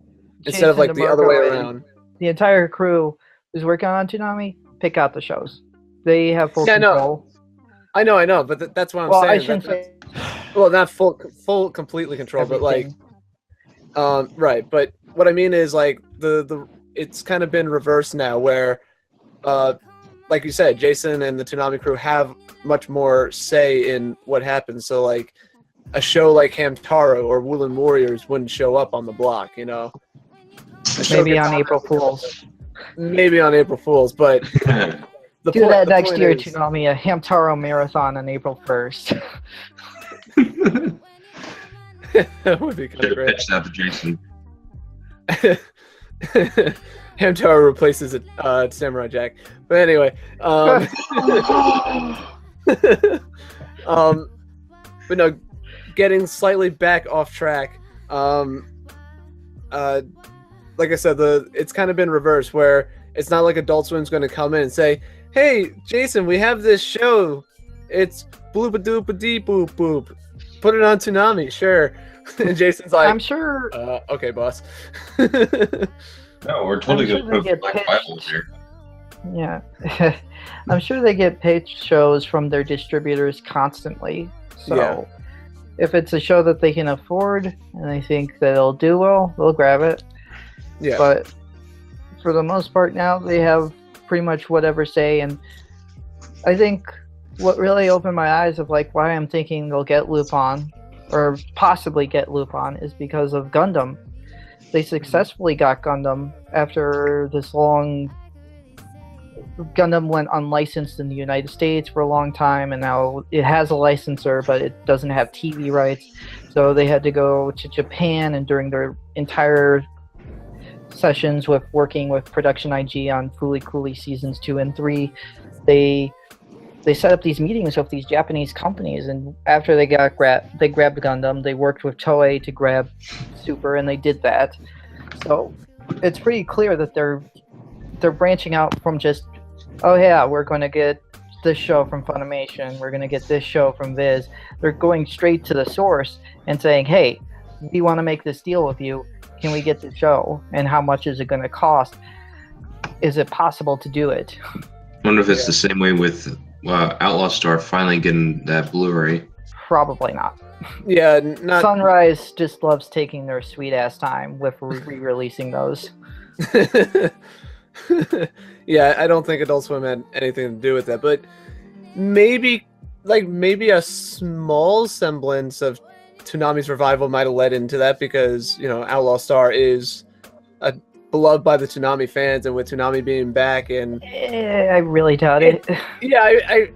instead of like the other way around. The entire crew who's working on Toonami pick out the shows. They have full control. I know, but that's what I'm saying. I shouldn't say. Well, not full completely control, but like. Right, but what I mean is like it's kind of been reversed now, where like you said, Jason and the Toonami crew have much more say in what happens. So like a show like Hamtaro or Woolen Warriors wouldn't show up on the block, you know. Maybe on April Fools. Maybe on April Fools, but do that next year, Toonami, a Hamtaro marathon on April 1st. That would be kind of great. Pitched out to Jason. Hamtaro replaces Samurai Jack. But anyway, but no, getting slightly back off track. Like I said, it's kind of been reversed, where it's not like Adult Swim's going to come in and say, "Hey, Jason, we have this show. It's bloop a doop a dee boop boop. Put it on Toonami, sure." And Jason's like, I'm sure. Okay, boss. No, we're totally I'm sure going to put Black Bible here. Yeah. I'm sure they get pitched shows from their distributors constantly. So if it's a show that they can afford and they think that it'll do well, they'll grab it. Yeah. But for the most part now, they have pretty much whatever say. And I think what really opened my eyes of like why I'm thinking they'll get Lupin or possibly get Lupin is because of Gundam. They successfully got Gundam after this long... Gundam went unlicensed in the United States for a long time, and now it has a licensor, but it doesn't have TV rights. So they had to go to Japan, and during their entire sessions with working with Production IG on Fooly Cooly Seasons 2 and 3, they set up these meetings with these Japanese companies, and after they grabbed Gundam, they worked with Toei to grab Super, and they did that. So it's pretty clear that they're branching out from just, oh yeah, we're going to get this show from Funimation, we're going to get this show from Viz. They're going straight to the source and saying, hey, we want to make this deal with you. Can we get the show? And how much is it going to cost? Is it possible to do it? I wonder if it's the same way with Outlaw Star finally getting that Blu-ray. Probably not. Yeah, not... Sunrise just loves taking their sweet-ass time with re-releasing those. Yeah, I don't think Adult Swim had anything to do with that, but maybe a small semblance of Toonami's revival might have led into that, because Outlaw Star is beloved by the Toonami fans, and with Toonami being back, and I really doubt it. Yeah,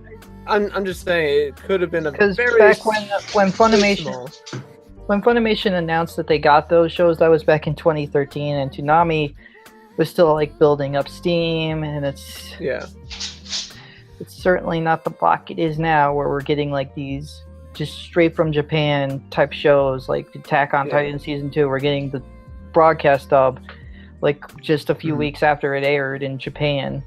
I'm just saying it could have been a very back when Funimation announced that they got those shows, that was back in 2013, and Toonami was still like building up steam, and it's certainly not the block it is now, where we're getting like these just straight from Japan type shows like Attack on Titan Season 2. We're getting the broadcast dub like just a few weeks after it aired in Japan.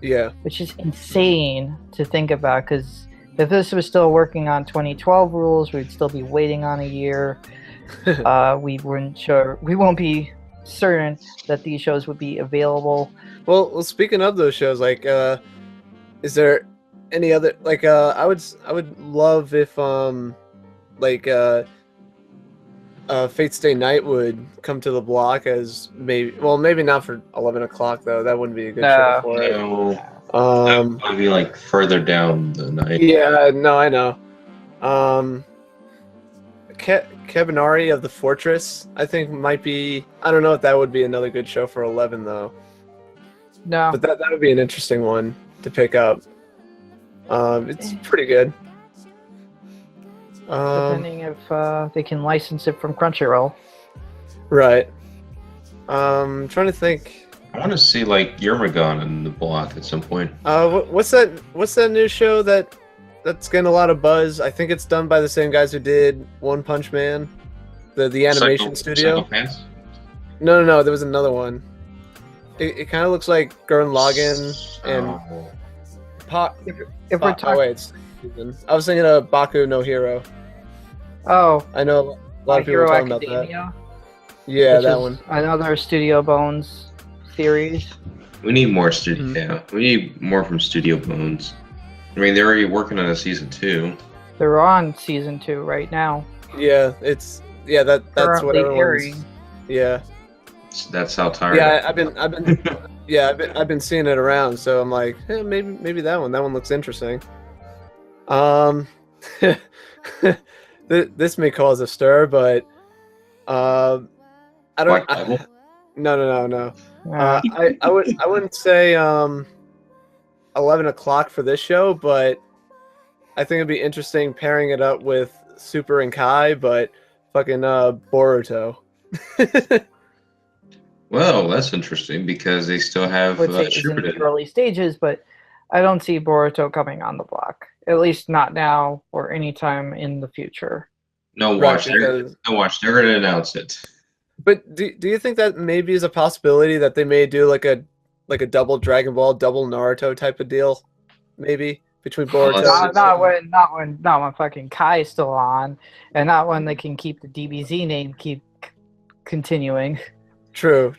Yeah. Which is insane to think about, because if this was still working on 2012 rules, we'd still be waiting on a year. We won't be certain that these shows would be available. Well, speaking of those shows, like, is there any other, like, I would love if, Fate Stay Night would come to the block as maybe not for 11 o'clock though. That wouldn't be a good show for it. No. That would be like further down the night. Yeah, no, I know. Kabinari of the Fortress, I think might be. I don't know if that would be another good show for 11 though. No, but that would be an interesting one to pick up. It's pretty good. Depending if they can license it from Crunchyroll. Right. Trying to think. I want to see like Yermagon in the block at some point. What's that new show that's getting a lot of buzz? I think it's done by the same guys who did One Punch Man, the animation studio. Psychopaths? No, there was another one. It kind of looks like Gurren Lagann and If we're talking, I was thinking of Baku no Hero. Oh, I know a lot of people are talking about that. Yeah, that one. Another Studio Bones series. We need more studio. Yeah, we need more from Studio Bones. I mean, they're already working on a season 2. They're on season 2 right now. Yeah, that's what everyone's. Airing. Yeah. That's how tired. Yeah, I've been seeing it around, so I'm like, maybe that one. That one looks interesting. This may cause a stir, but I don't. Black Bible? No. Yeah. I wouldn't say 11 o'clock for this show, but I think it'd be interesting pairing it up with Super and Kai, but fucking Boruto. Well, that's interesting because they still have Would say it's in the Shippuden. early stages, but I don't see Boruto coming on the block. At least not now or anytime in the future. No, Right, watch. because- They're going to announce it. But do you think that maybe is a possibility that they may do like a double Dragon Ball, double Naruto type of deal, maybe between Boruto? Unless Not when fucking Kai is still on, and not when they can keep the DBZ name continuing. True.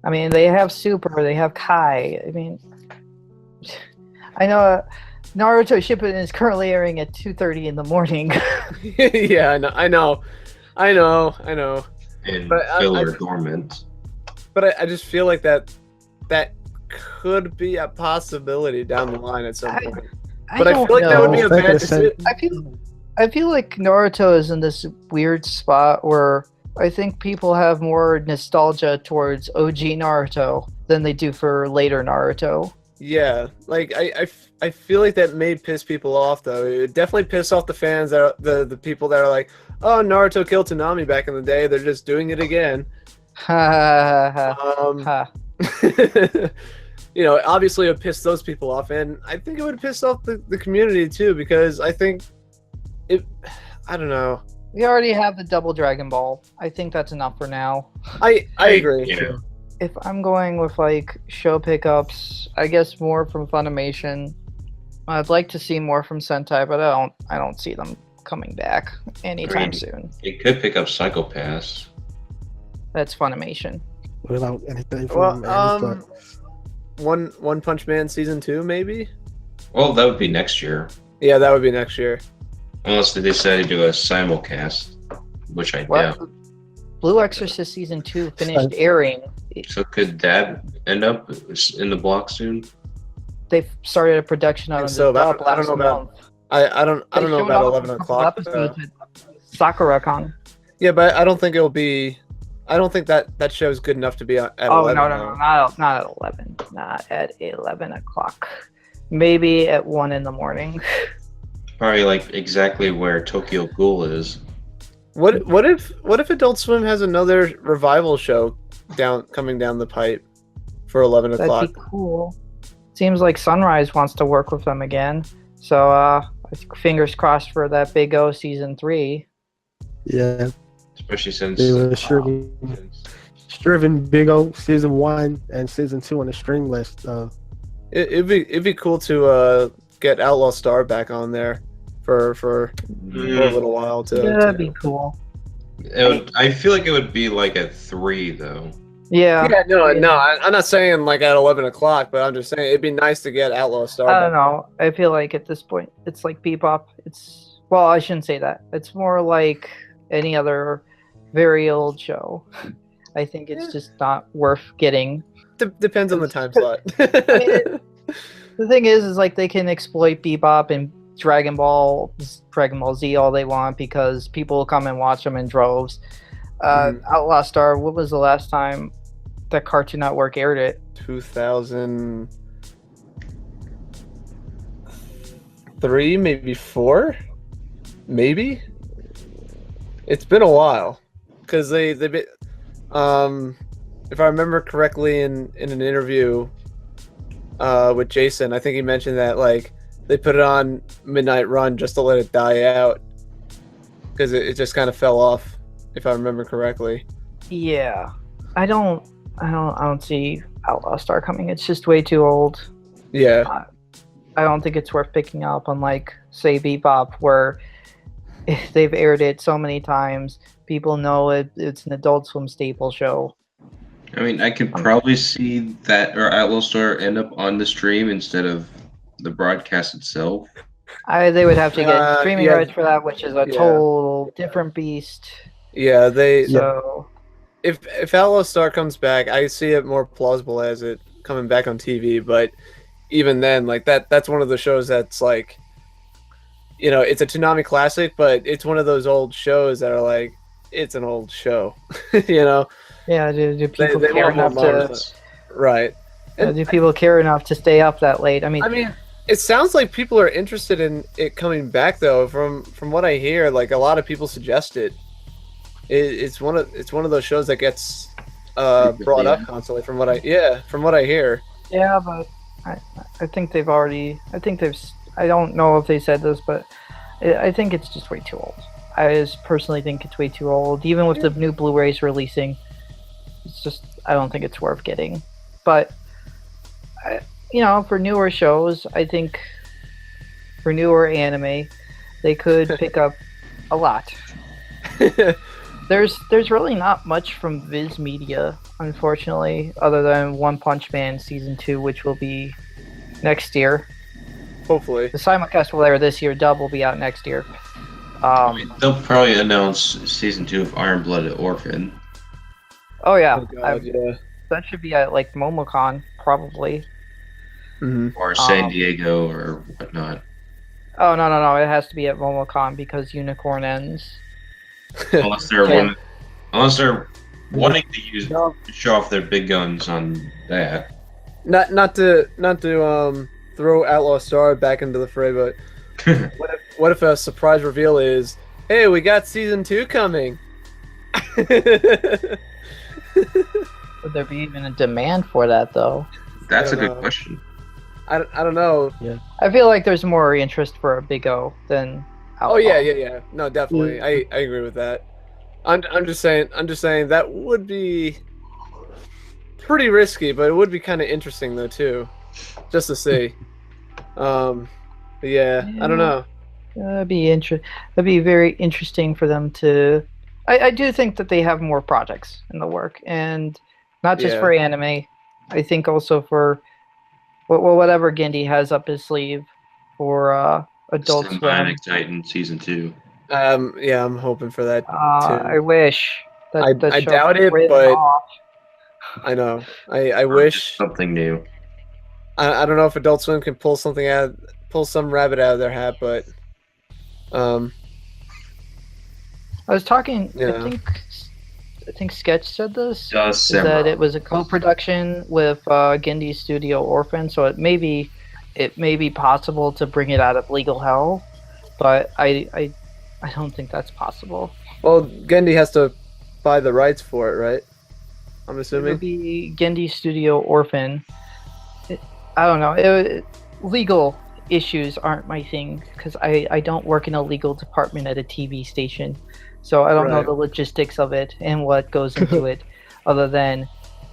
I mean, they have Super, they have Kai. I mean, I know Naruto Shippuden is currently airing at 2:30 in the morning. Yeah, I know. And But filler dormant. But I just feel like that could be a possibility down the line at some point. But I don't feel like that would be know. a bad decision. I feel like Naruto is in this weird spot where I think people have more nostalgia towards OG Naruto than they do for later Naruto. Yeah, like I feel like that may piss people off though. It would definitely piss off the fans that are, the people that are like, oh, Naruto killed Toonami back in the day. They're just doing it again. Ha ha ha. You know, obviously it would piss those people off, and I think it would piss off the community too, because I think I don't know. We already have the double Dragon Ball. I think that's enough for now. I agree. Yeah. If I'm going with like show pickups, I guess more from Funimation. I'd like to see more from Sentai, but I don't see them coming back anytime soon. It could pick up Psychopaths. That's Funimation. Without anything from One Punch Man season 2 maybe. Well, that would be next year. Yeah, that would be next year. Unless they decide to do a simulcast, which I What? doubt. Blue Exorcist season 2 finished airing. So could that end up in the block soon? They started a production on think the so, but dub I don't last know about- month. I don't know They about showed 11 off a couple o'clock. episodes with Sakura-con. Yeah, but I don't think it'll be. I don't think that show is good enough to be at Oh 11. no, not at 11. Not at 11 o'clock. Maybe at 1 in the morning. Probably like exactly where Tokyo Ghoul is. What if Adult Swim has another revival show coming down the pipe for 11 o'clock? That'd be cool. Seems like Sunrise wants to work with them again. So fingers crossed for that Big O season 3. Yeah, Especially since they were striven Big O season 1 and season 2 on the stream list. It'd be cool to get Outlaw Star back on there for a little while too. Yeah, that'd be cool. I feel like it would be like at 3 though. Yeah. No, I'm not saying like at 11 o'clock, but I'm just saying it'd be nice to get Outlaw Star. I don't back. know. I feel like at this point, it's like Bebop. Well, I shouldn't say that. It's more like any other very old show. I think it's just not worth getting. Depends on the time slot. The thing is like they can exploit Bebop and Dragon Ball Z all they want because people will come and watch them in droves. Outlaw Star, what was the last time that Cartoon Network aired it? 2003, maybe 4, maybe. It's been a while because they if I remember correctly in an interview with Jason, I think he mentioned that like they put it on Midnight Run just to let it die out because it just kind of fell off, if I remember correctly. Yeah, I don't see Outlaw Star coming. It's just way too old. Yeah. I don't think it's worth picking up, unlike say Bebop, where they've aired it so many times. People know it's an Adult Swim staple show. I mean, I could probably see that or Outlaw Star end up on the stream instead of the broadcast itself. They would have to get streaming yeah. rights for that, which is a total different beast. Yeah, So if Outlaw Star comes back, I see it more plausible as it coming back on TV. But even then, like that's one of the shows that's like, it's a Toonami classic, but it's one of those old shows that are like, it's an old show. you know, Yeah, do they people they care want more enough to modern, right? And do people care enough to stay up that late? I mean, it sounds like people are interested in it coming back, though. From what I hear, like a lot of people suggest it. It's one of those shows that gets brought up constantly. From what I hear. Yeah, but I think they've already. I think they've. I don't know if they said this, but I think it's just way too old. I just personally think it's way too old. Even with the new Blu-rays releasing, it's just I don't think it's worth getting. But for newer shows, I think for newer anime, they could pick up a lot. There's really not much from Viz Media, unfortunately, other than One Punch Man season 2, which will be next year. Hopefully, the simulcast will air this year. Dub will be out next year. They'll probably announce season 2 of Iron Blooded Orphan. Oh yeah, oh God, yeah. That should be at like MomoCon probably. Mm-hmm. Or San Diego or whatnot. Oh no! It has to be at MomoCon because Unicorn ends. Unless they're wanting to show off their big guns on that. Not to throw Outlaw Star back into the fray, but what if a surprise reveal is, hey, we got season 2 coming? Would there be even a demand for that though? That's a good question. I don't know. Yeah. I feel like there's more interest for a Big O than Outlaw. Oh yeah. No, definitely. I agree with that. I'm just saying that would be pretty risky, but it would be kind of interesting though too, just to see. But yeah, I don't know. That'd be very interesting for them to. I do think that they have more projects in the work, and not just for anime. I think also for whatever Gendy has up his sleeve for Adult Swim. Cinematic Titan season 2. Yeah, I'm hoping for that too. I wish. I doubt it, but I know. I wish something new. I don't know if Adult Swim can pull some rabbit out of their hat, but I was talking. Yeah. I think Sketch said this. That it was a co-production with Gendy's studio Orphan, so it may be possible to bring it out of legal hell, but I don't think that's possible. Well, Gendy has to buy the rights for it, right? I'm It assuming. would be Gendy's studio Orphan. I don't know. Legal issues aren't my thing because I don't work in a legal department at a TV station, so I don't know Right. the logistics of it and what goes into it, other than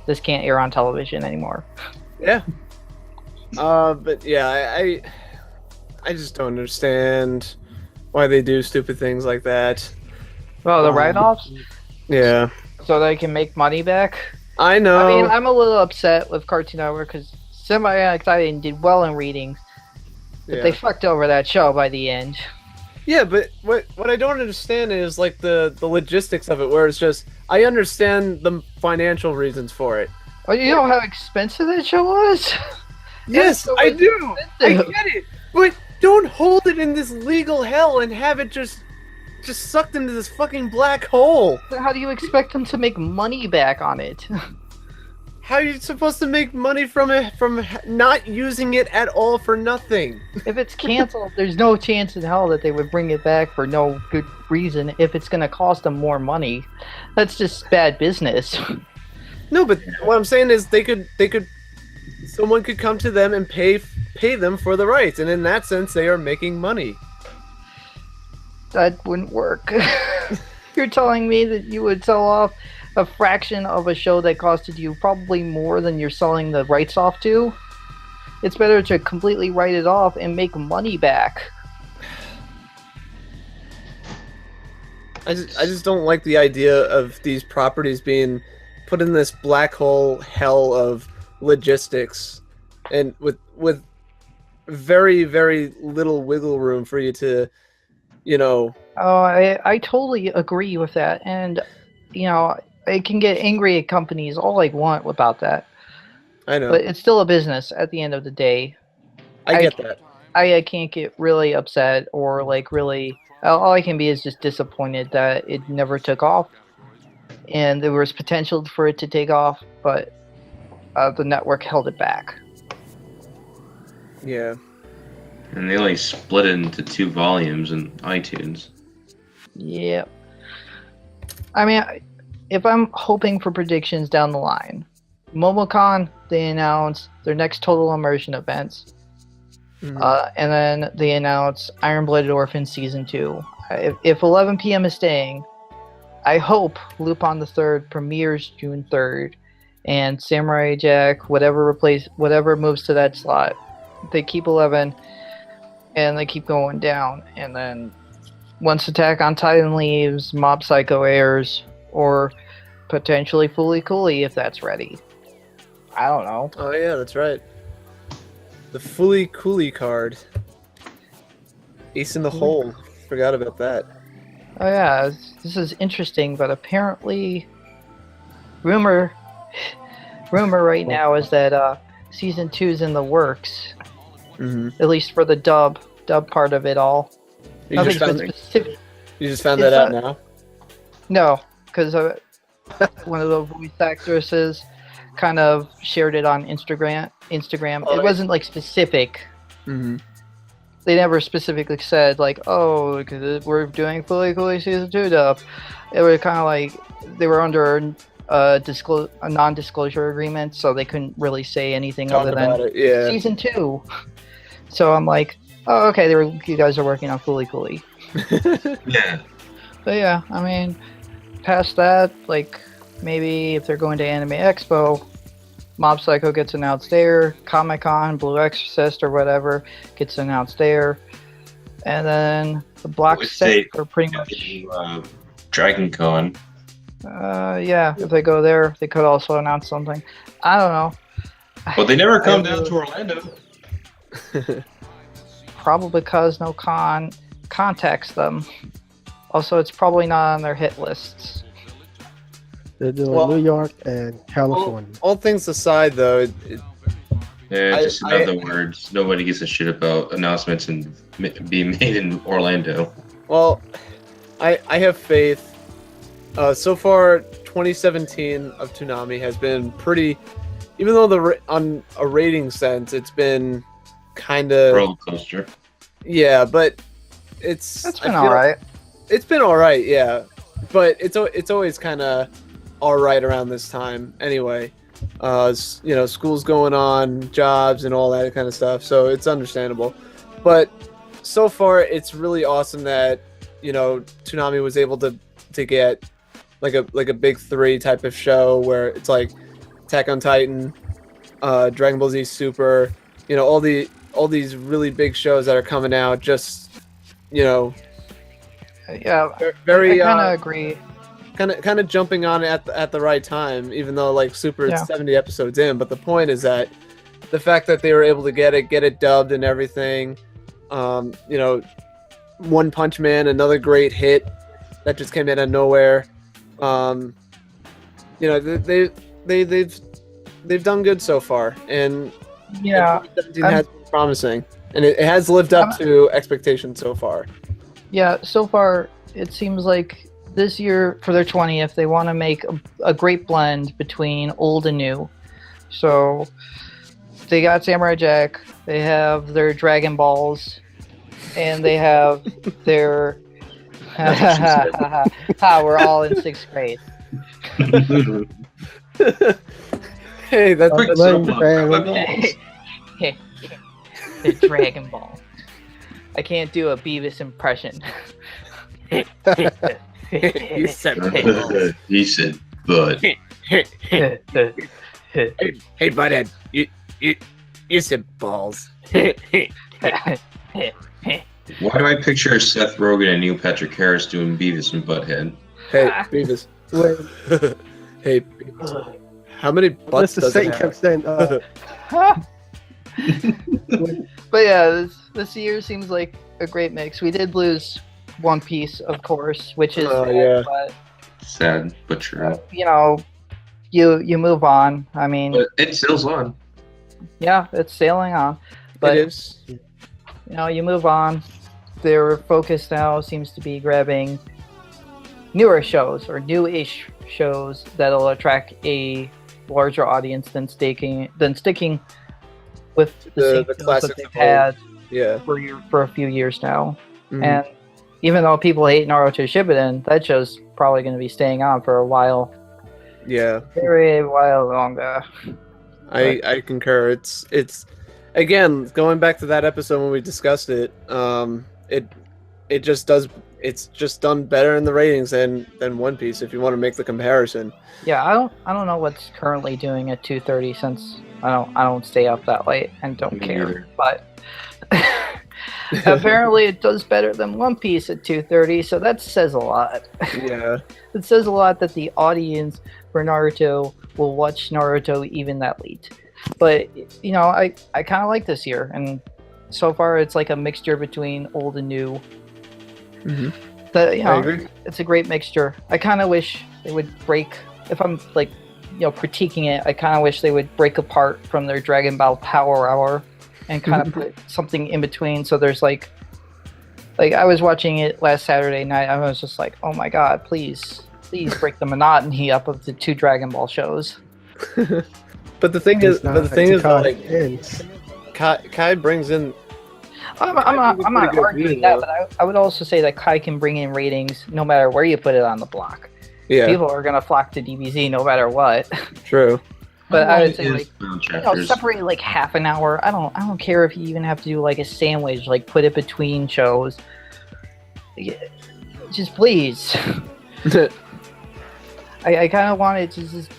this can't air on television anymore. Yeah. But yeah, I just don't understand why they do stupid things like that. Well, the write-offs, Yeah, so they can make money back. I know. I mean, I'm a little upset with Cartoon Network because Semi Exciting did well in readings, but yeah. they fucked over that show by the end. Yeah, but what I don't understand is like the logistics of it, where it's just I understand the financial reasons for it. Oh, you know how expensive that show was? Yes, so I do. I expensive. get it, but don't hold it in this legal hell and have it just sucked into this fucking black hole. How do you expect them to make money back on it? How are you supposed to make money from it from not using it at all for nothing? If it's canceled, there's no chance in hell that they would bring it back for no good reason if it's going to cost them more money. That's just bad business. No, but what I'm saying is someone could come to them and pay them for the rights, and in that sense, they are making money. That wouldn't work. You're telling me that you would sell off a fraction of a show that costed you probably more than you're selling the rights off to? It's better to completely write it off and make money back. I just don't like the idea of these properties being put in this black hole hell of logistics, and with very, very little wiggle room for you to, Oh, I totally agree with that. And, I can get angry at companies all I want about that, I know. but it's still a business at the end of the day. I get that. I can't get really upset or like really. All I can be is just disappointed that it never took off, and there was potential for it to take off, but the network held it back. Yeah. And they only split it into 2 volumes in iTunes. Yeah. I mean, if I'm hoping for predictions down the line, MomoCon, they announced their next Total Immersion events. Mhm. And then they announced Iron Blooded Orphan Season 2. If 11 p.m. is staying, I hope Lupin the Third premieres June 3rd, and Samurai Jack, whatever moves to that slot, they keep 11, and they keep going down. And then once Attack on Titan leaves, Mob Psycho airs, or potentially Fooly Cooly if that's ready. I don't know. Oh yeah, that's right. The Fooly Cooly card. Ace in the hole. Forgot about that. Oh yeah, this is interesting, but apparently, rumor right now is that season 2 is in the works. Mm-hmm. At least for the dub part of it all. You just found that out now? No, because one of the voice actresses kind of shared it on Instagram. Oh, it wasn't like specific. Mm-hmm. They never specifically said like, oh, because we're doing Fooly Cooly season 2 dub. It was kind of like they were under a non-disclosure agreement, so they couldn't really say anything other than season 2. So I'm like, oh, okay, you guys are working on Fooly Cooly. Yeah. But yeah, I mean, past that, like maybe if they're going to Anime Expo, Mob Psycho gets announced there, Comic-Con, Blue Exorcist or whatever gets announced there, and then the block set are pretty much Dragon Con. Yeah, if they go there, they could also announce something. I don't know. But they never come down to Orlando. Probably because no con contacts them. Also, it's probably not on their hit lists. They're doing New York and California. All things aside, though, just in other words, nobody gives a shit about announcements and being made in Orlando. Well, I have faith. So far, 2017 of Toonami has been pretty. Even though on a rating sense, it's been kind of roller coaster. Yeah, but it's been all right. It's been all right, yeah, but it's always kind of all right around this time anyway. School's going on, jobs and all that kind of stuff, so it's understandable. But so far, it's really awesome that Toonami was able to get like a big 3 type of show where it's like Attack on Titan, Dragon Ball Z Super, all these really big shows that are coming out. Just yeah, very I kind of agree. Kind of jumping on it at the right time, even though like Super is 70 episodes in. But the point is that the fact that they were able to get it dubbed and everything. One Punch Man, another great hit that just came out of nowhere. They've done good so far, and yeah, 2017 has been promising, and it has lived up to expectations so far. Yeah, so far it seems like this year for their 20th, they want to make a great blend between old and new. So they got Samurai Jack, they have their Dragon Balls, and they have their we're all in 6th grade. Hey, that's the Dragon Ball. I can't do a Beavis impression. You said he said, "Bud." Hey, butthead. You said balls. Why do I picture Seth Rogen and Neil Patrick Harris doing Beavis and Butthead? Hey, Beavis. Hey, Beavis. How many butts does it have? Kept saying, But yeah, this year seems like a great mix. We did lose One Piece, of course, which is sad, but Sad, but true. You know, you move on. I mean, But it sails on. yeah, it's sailing on. But it is. you know, you move on. Their focus now seems to be grabbing newer shows or new-ish shows that'll attract a larger audience than sticking with the same shows that classics they've of had Yeah. for a few years now. Mhm. And even though people hate Naruto Shippuden, that show's probably going to be staying on for a while, Yeah. very while longer. I concur. It's again going back to that episode when we discussed it. It just does. It's just done better in the ratings than One Piece. If you want to make the comparison. Yeah, I don't know what's currently doing at 2:30 since I don't stay up that late and don't Me care. neither. But apparently it does better than One Piece at 2:30, so that says a lot. Yeah. It says a lot that the audience for Naruto will watch Naruto even that late. But you know, I kind of like this year, and so far it's like a mixture between old and new. Mm-hmm. That, you know, I agree. it's a great mixture. I kind of wish they would break. If I'm like, you know, critiquing it, I kind of wish they would break apart from their Dragon Ball Power Hour and kind of put something in between. So there's like I was watching it last Saturday night. I was just like, oh my god, please break the monotony up of the two Dragon Ball shows. But the thing is, like ends. Kai brings in. I'm not pretty good arguing reading, that, though. but I would also say that Kai can bring in ratings no matter where you put it on the block. Yeah. People are gonna flock to DBZ no matter what. True. But I would say Is like, found you know, chapters. separate like half an hour. I don't care if you even have to do like a sandwich, like put it between shows. Yeah, just please. I kind of wanted to just.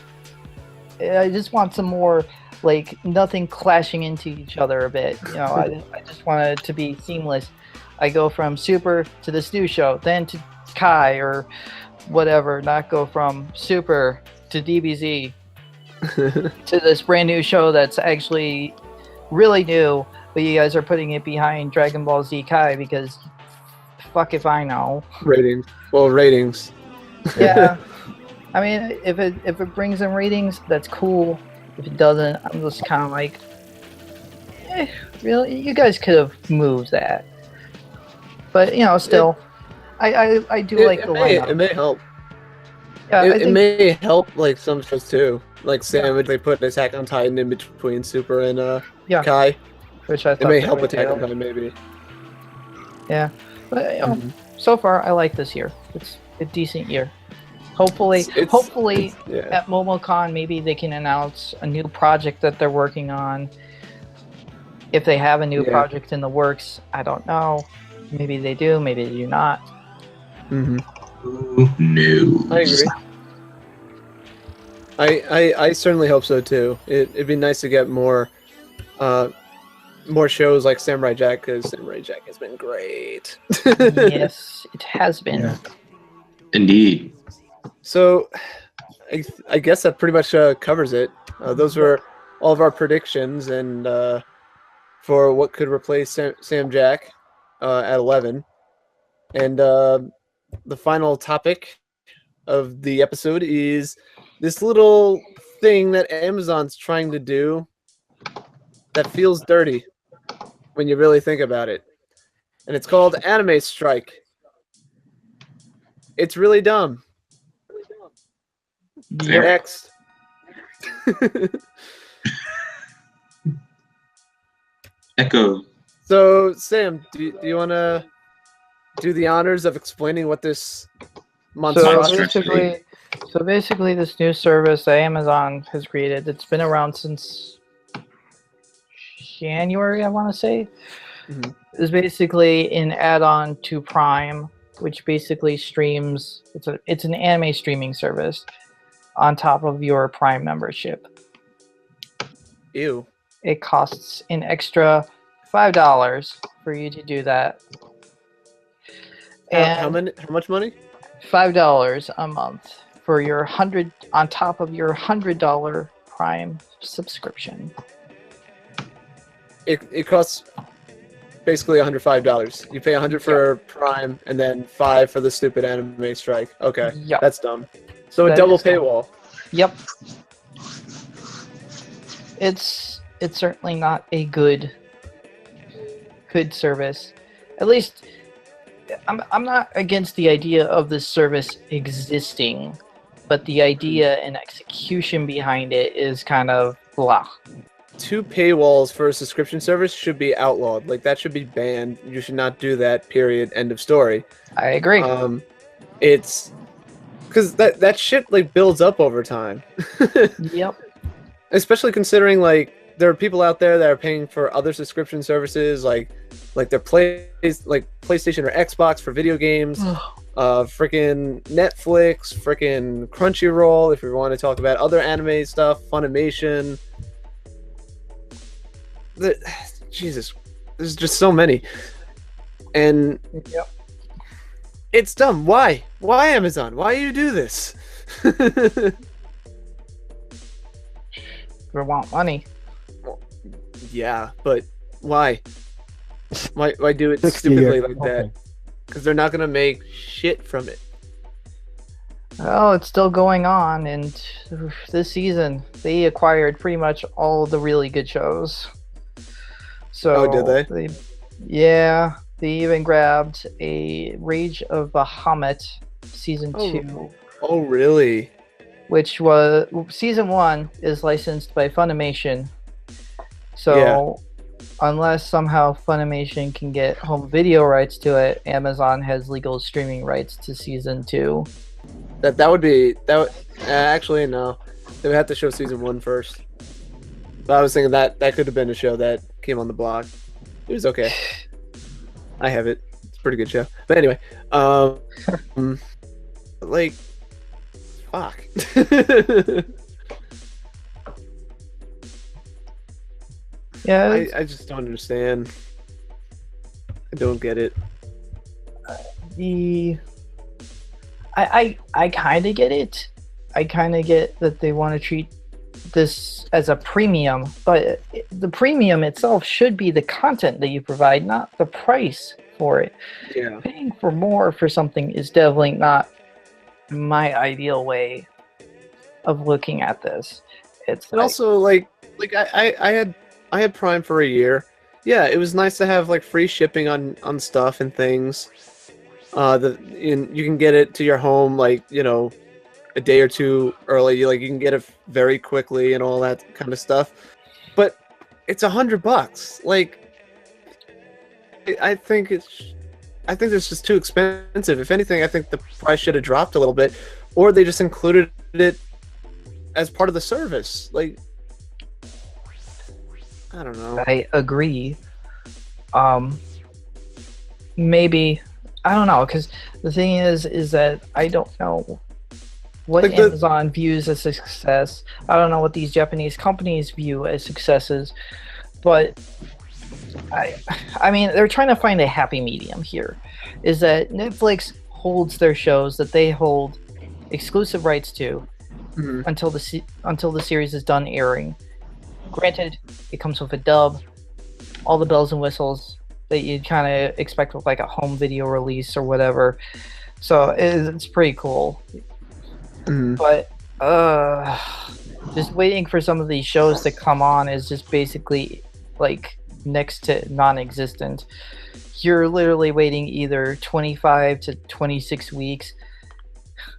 I just want some more, like, nothing clashing into each other a bit. You know, I just want it to be seamless. I go from Super to this new show, then to Kai or whatever, not go from Super to DBZ to this brand new show that's actually really new, but you guys are putting it behind Dragon Ball Z Kai because fuck if I know. Ratings. Well, ratings. Yeah. I mean, if it brings in ratings, that's cool. If it doesn't, I'm just kind of like, really? You guys could have moved that. But, you know, still, I do like the lineup. It may help. Yeah, It may help like some shows too. Like Sandwich, they put Attack on Titan in between Super and Yeah. Kai. which I It thought may they help would Attack do. on Titan maybe. Yeah, but you know, so far I like this year. It's a decent year. Hopefully, Yeah. at MomoCon maybe they can announce a new project that they're working on. If they have a new Yeah. project in the works, I don't know. Maybe they do, maybe they do not. Mm-hmm. Who knows? I agree. I certainly hope so too. It'd be nice to get more shows like Samurai Jack, because Samurai Jack has been great. Yes, it has been. Yeah. Indeed. So I guess that pretty much covers it. Those were all of our predictions, and for what could replace Sam Jack at 11. And the final topic of the episode is this little thing that Amazon's trying to do that feels dirty when you really think about it. And it's called Anime Strike. It's really dumb. Yep. Next. Echo. So, Sam, do you want to do the honors of explaining what this monstrosity is? So basically, this new service that Amazon has created, it's been around since January, I want to say, Mhm. is basically an add-on to Prime, which basically streams. It's an anime streaming service on top of your Prime membership. Ew. It costs an extra $5 for you to do that. How much money? $5 a month for your on top of your $100 Prime subscription. It costs basically $105. You pay 100 for Prime and then 5 for the stupid anime strike. Okay, Yep. that's dumb. So a That double is dumb. paywall. Yep. It's certainly not a good service. At least I'm not against the idea of this service existing, but the idea and execution behind it is kind of blah. 2 paywalls for a subscription service should be outlawed. Like, that should be banned. You should not do that, period. End of story. I agree. It's because that shit like builds up over time. Yep. Especially considering like there are people out there that are paying for other subscription services like their PlayStation or Xbox for video games, freaking Netflix, freaking Crunchyroll if we want to talk about other anime stuff, Funimation. Jesus, there's just so many. And Yep. it's dumb. Why? Why Amazon? Why do you do this? We want money. Yeah, but why? Why do it 60 stupidly years. like that? Because they're not gonna make shit from it. Oh, it's still going on, and this season they acquired pretty much all the really good shows. So Oh, did they? Yeah, they even grabbed a Rage of Bahamut season Oh. 2, Oh, really? which was season 1 is licensed by Funimation. So unless somehow Funimation can get home video rights to it, Amazon has legal streaming rights to season 2. That would be that. Actually, no. They would have to show season 1 first. But I was thinking that could have been a show that came on the block. It was okay. I have it. It's a pretty good show. But anyway, like, fuck. Yeah, I just don't understand. I don't get it. I kind of get it. I kind of get that they want to treat this as a premium, but the premium itself should be the content that you provide, not the price for it. Yeah. Paying for more for something is definitely not my ideal way of looking at this. It's And also, like I had Prime for a year. Yeah, it was nice to have like free shipping on stuff and things. You can get it to your home like a day or two early. You can get it very quickly and all that kind of stuff. But it's $100. Like, I think it's just too expensive. If anything, I think the price should have dropped a little bit, or they just included it as part of the service. Like, I don't know. I agree. Maybe I don't know, because the thing is that I don't know what Like Amazon views as success. I don't know what these Japanese companies view as successes, but I mean, they're trying to find a happy medium here. Is that Netflix holds their shows that they hold exclusive rights to Mhm. until the series is done airing. Granted, it comes with a dub, all the bells and whistles that you'd kind of expect with like a home video release or whatever. So it's pretty cool. Mhm. But just waiting for some of these shows to come on is just basically like next to non-existent. You're literally waiting either 25 to 26 weeks,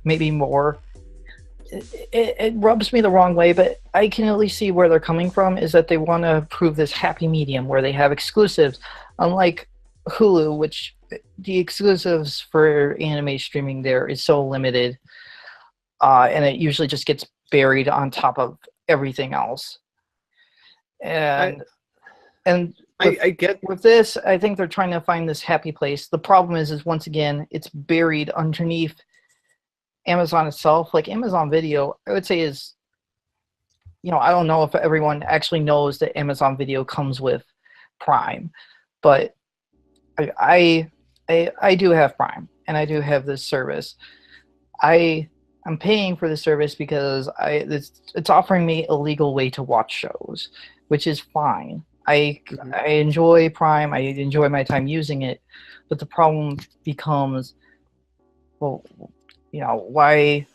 maybe more. It rubs me the wrong way, but I can at least see where they're coming from, is that they want to prove this happy medium where they have exclusives, unlike Hulu, which the exclusives for anime streaming there is so limited, and it usually just gets buried on top of everything else. And I get with this, I think they're trying to find this happy place. The problem is once again, it's buried underneath Amazon itself. Like Amazon Video, I would say is, I don't know if everyone actually knows that Amazon Video comes with Prime, but I do have Prime, and I do have this service. I'm paying for the service because it's offering me a legal way to watch shows, which is fine. I Mhm. I enjoy Prime. I enjoy my time using it, but the problem becomes, well, why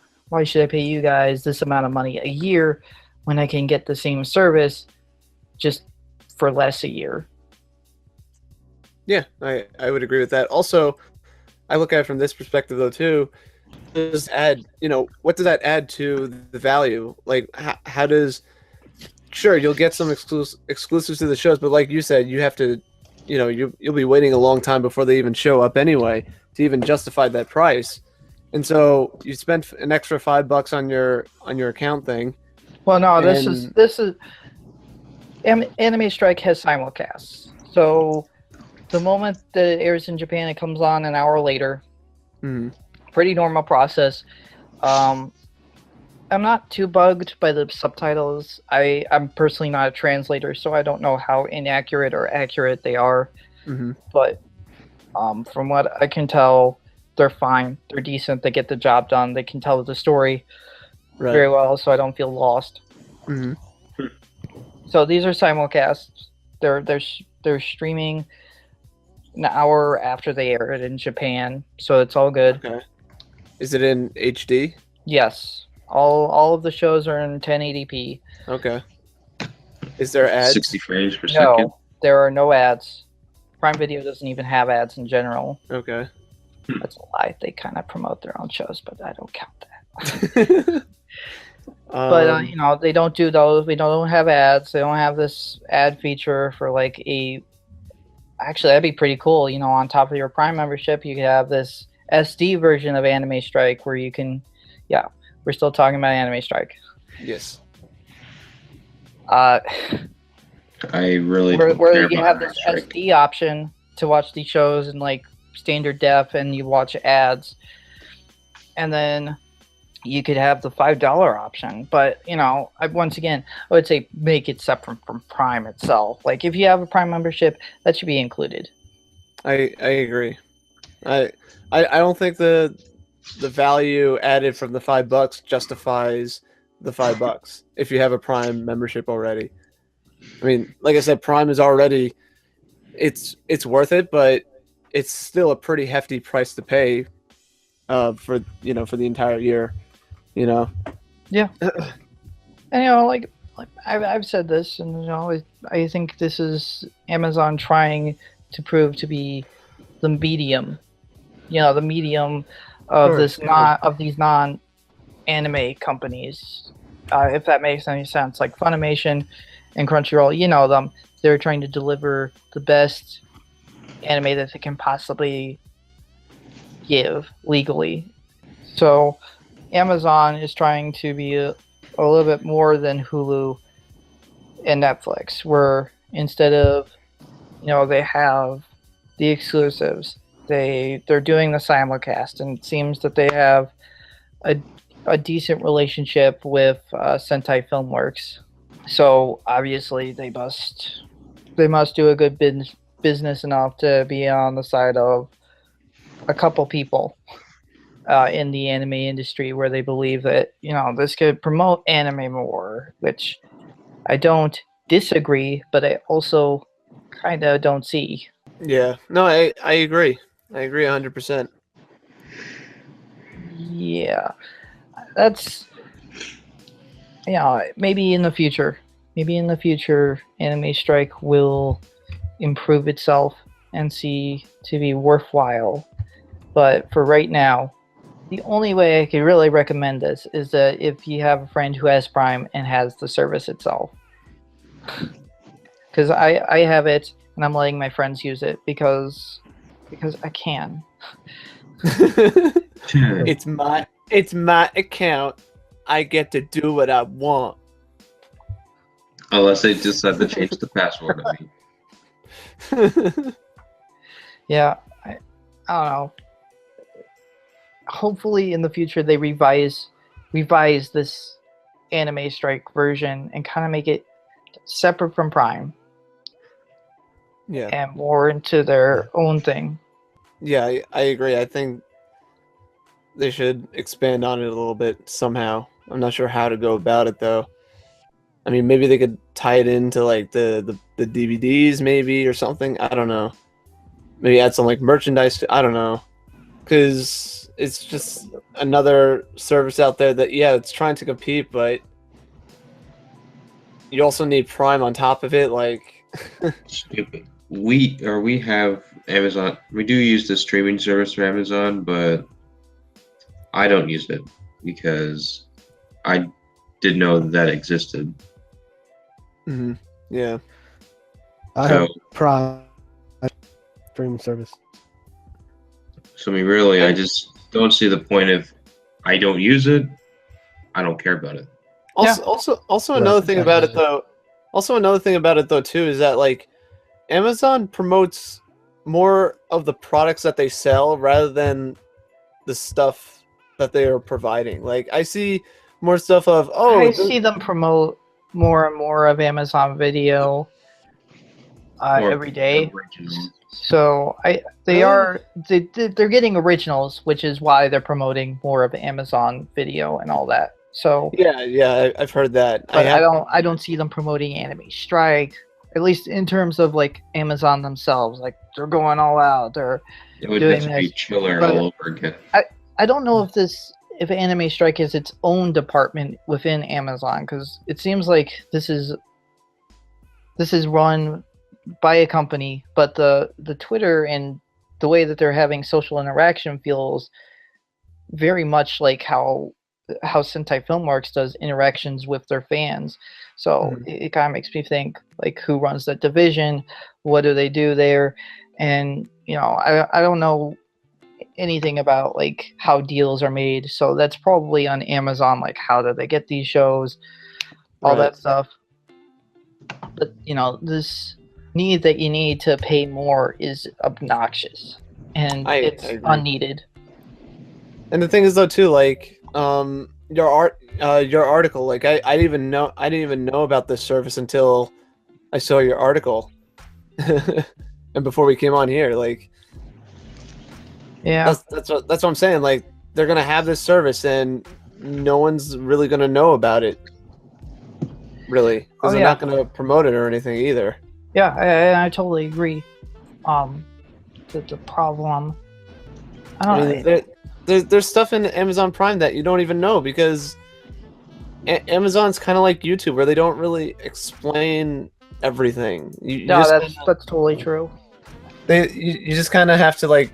should I pay you guys this amount of money a year when I can get the same service just for less a year? Yeah, I would agree with that. Also, I look at it from this perspective though too. Does add, what does that add to the value? Like, how does sure you'll get some exclusives to the shows, but like you said, you have to, you'll be waiting a long time before they even show up anyway to even justify that price. And so you spent an extra $5 on your account thing, Well, no, and this is Anime Strike has simulcasts. So the moment that it airs in Japan, it comes on an hour later. mhm, Pretty normal process. Um, I'm not too bugged by the subtitles. I'm personally not a translator, so I don't know how inaccurate or accurate they are. mhm, But from what I can tell, they're fine. They're decent. They get the job done. They can tell the story very right, well, so I don't feel lost. mhm, So these are simulcasts. They're streaming an hour after they air it in Japan, so it's all good. okay. Is it in HD? Yes, all of the shows are in 1080p. Okay. Is there ads? 60 frames per second. No, there are no ads. Prime Video doesn't even have ads in general. Okay. That's a lie. They kind of promote their own shows, but I don't count that. But they don't do those. We don't have ads. They don't have this ad feature for like a. Actually, that'd be pretty cool. On top of your Prime membership, you could have this SD version of Anime Strike where you can. Yeah, we're still talking about Anime Strike. yes. I really don't Where care you about have Anime this Strike. SD option to watch these shows in like standard def, and you watch ads, and then you could have the $5 option. But once again, I would say make it separate from Prime itself. Like if you have a Prime membership, that should be included. I agree. I don't think the value added from the $5 justifies the $5 if you have a Prime membership already. I mean, like I said, Prime is already it's worth it, but it's still a pretty hefty price to pay for for the entire year. Yeah. And like I've said this, and I think this is Amazon trying to prove to be the medium. The medium of these non anime companies. If that makes any sense, like Funimation and Crunchyroll, them. They're trying to deliver the best anime that they can possibly give legally. So Amazon is trying to be a little bit more than Hulu and Netflix, where instead of they have the exclusives, they're doing the simulcast, and it seems that they have a decent relationship with Sentai Filmworks. So obviously they must do a good business enough to be on the side of a couple people in the anime industry where they believe that this could promote anime more, which I don't disagree, but I also kind of don't see. Yeah. No, I agree. I agree 100%. Yeah, that's maybe in the future. Maybe in the future, Anime Strike will improve itself and see to be worthwhile. But for right now, the only way I could really recommend this is that if you have a friend who has Prime and has the service itself. Because I have it, and I'm letting my friends use it because I can. it's my account. I get to do what I want. Unless they decide to change the password. Yeah, I don't know. Hopefully in the future they revise this Anime Strike version and kind of make it separate from Prime. Yeah. And more into their own thing. Yeah, I agree. I think they should expand on it a little bit somehow. I'm not sure how to go about it though. I mean, maybe they could tie it into like the DVDs maybe or something. I don't know. Maybe add some like merchandise. I don't know, because it's just another service out there that it's trying to compete, but you also need Prime on top of it. Like Stupid. We have Amazon. We do use the streaming service for Amazon, but I don't use it because I didn't know that existed. Yeah. I have Prime streaming service. So I mean, really, I just don't see the point of. I don't use it. I don't care about it. Also another thing about it though. Also another thing about it though too is that like Amazon promotes more of the products that they sell rather than the stuff that they are providing. Like I see more stuff of I see them promote more and more of Amazon Video every day. Original. So they're getting originals, which is why they're promoting more of Amazon Video and all that. So yeah, I've heard that. But I don't see them promoting Anime Strike, at least in terms of like Amazon themselves. Like they're going all out. They're It would doing have to be this. Chiller But all over again. I don't know if Anime Strike is its own department within Amazon, because it seems like this is run by a company, but the Twitter and the way that they're having social interaction feels very much like how Sentai Filmworks does interactions with their fans. So it kind of makes me think, like, who runs that division? What do they do there? And I don't know anything about like how deals are made. So that's probably on Amazon. Like, how do they get these shows? All that stuff. But this need that you need to pay more is obnoxious, and it's unneeded. And the thing is though too, like your article, like I didn't even know about this service until I saw your article. And before we came on here, like that's what I'm saying. Like they're gonna have this service and no one's really gonna know about it, really, because they're not gonna promote it or anything either. Yeah, I totally agree. The problem. There's stuff in Amazon Prime that you don't even know, because Amazon's kind of like YouTube, where they don't really explain everything. That's totally true. You just kind of have to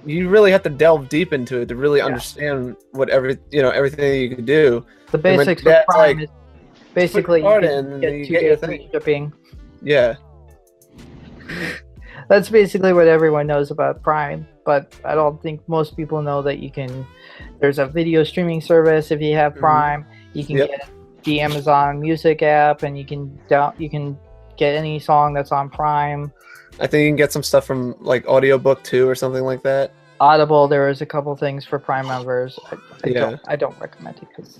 you really have to delve deep into it to really understand what everything you can do. The basics of Prime is basically you get 2 days free shipping. Yeah. That's basically what everyone knows about Prime, but I don't think most people know that there's a video streaming service. If you have Prime, you can get the Amazon Music app, and you can get any song that's on Prime. I think you can get some stuff from like Audiobook too or something like that. Audible, there is a couple things for Prime members. I don't recommend it because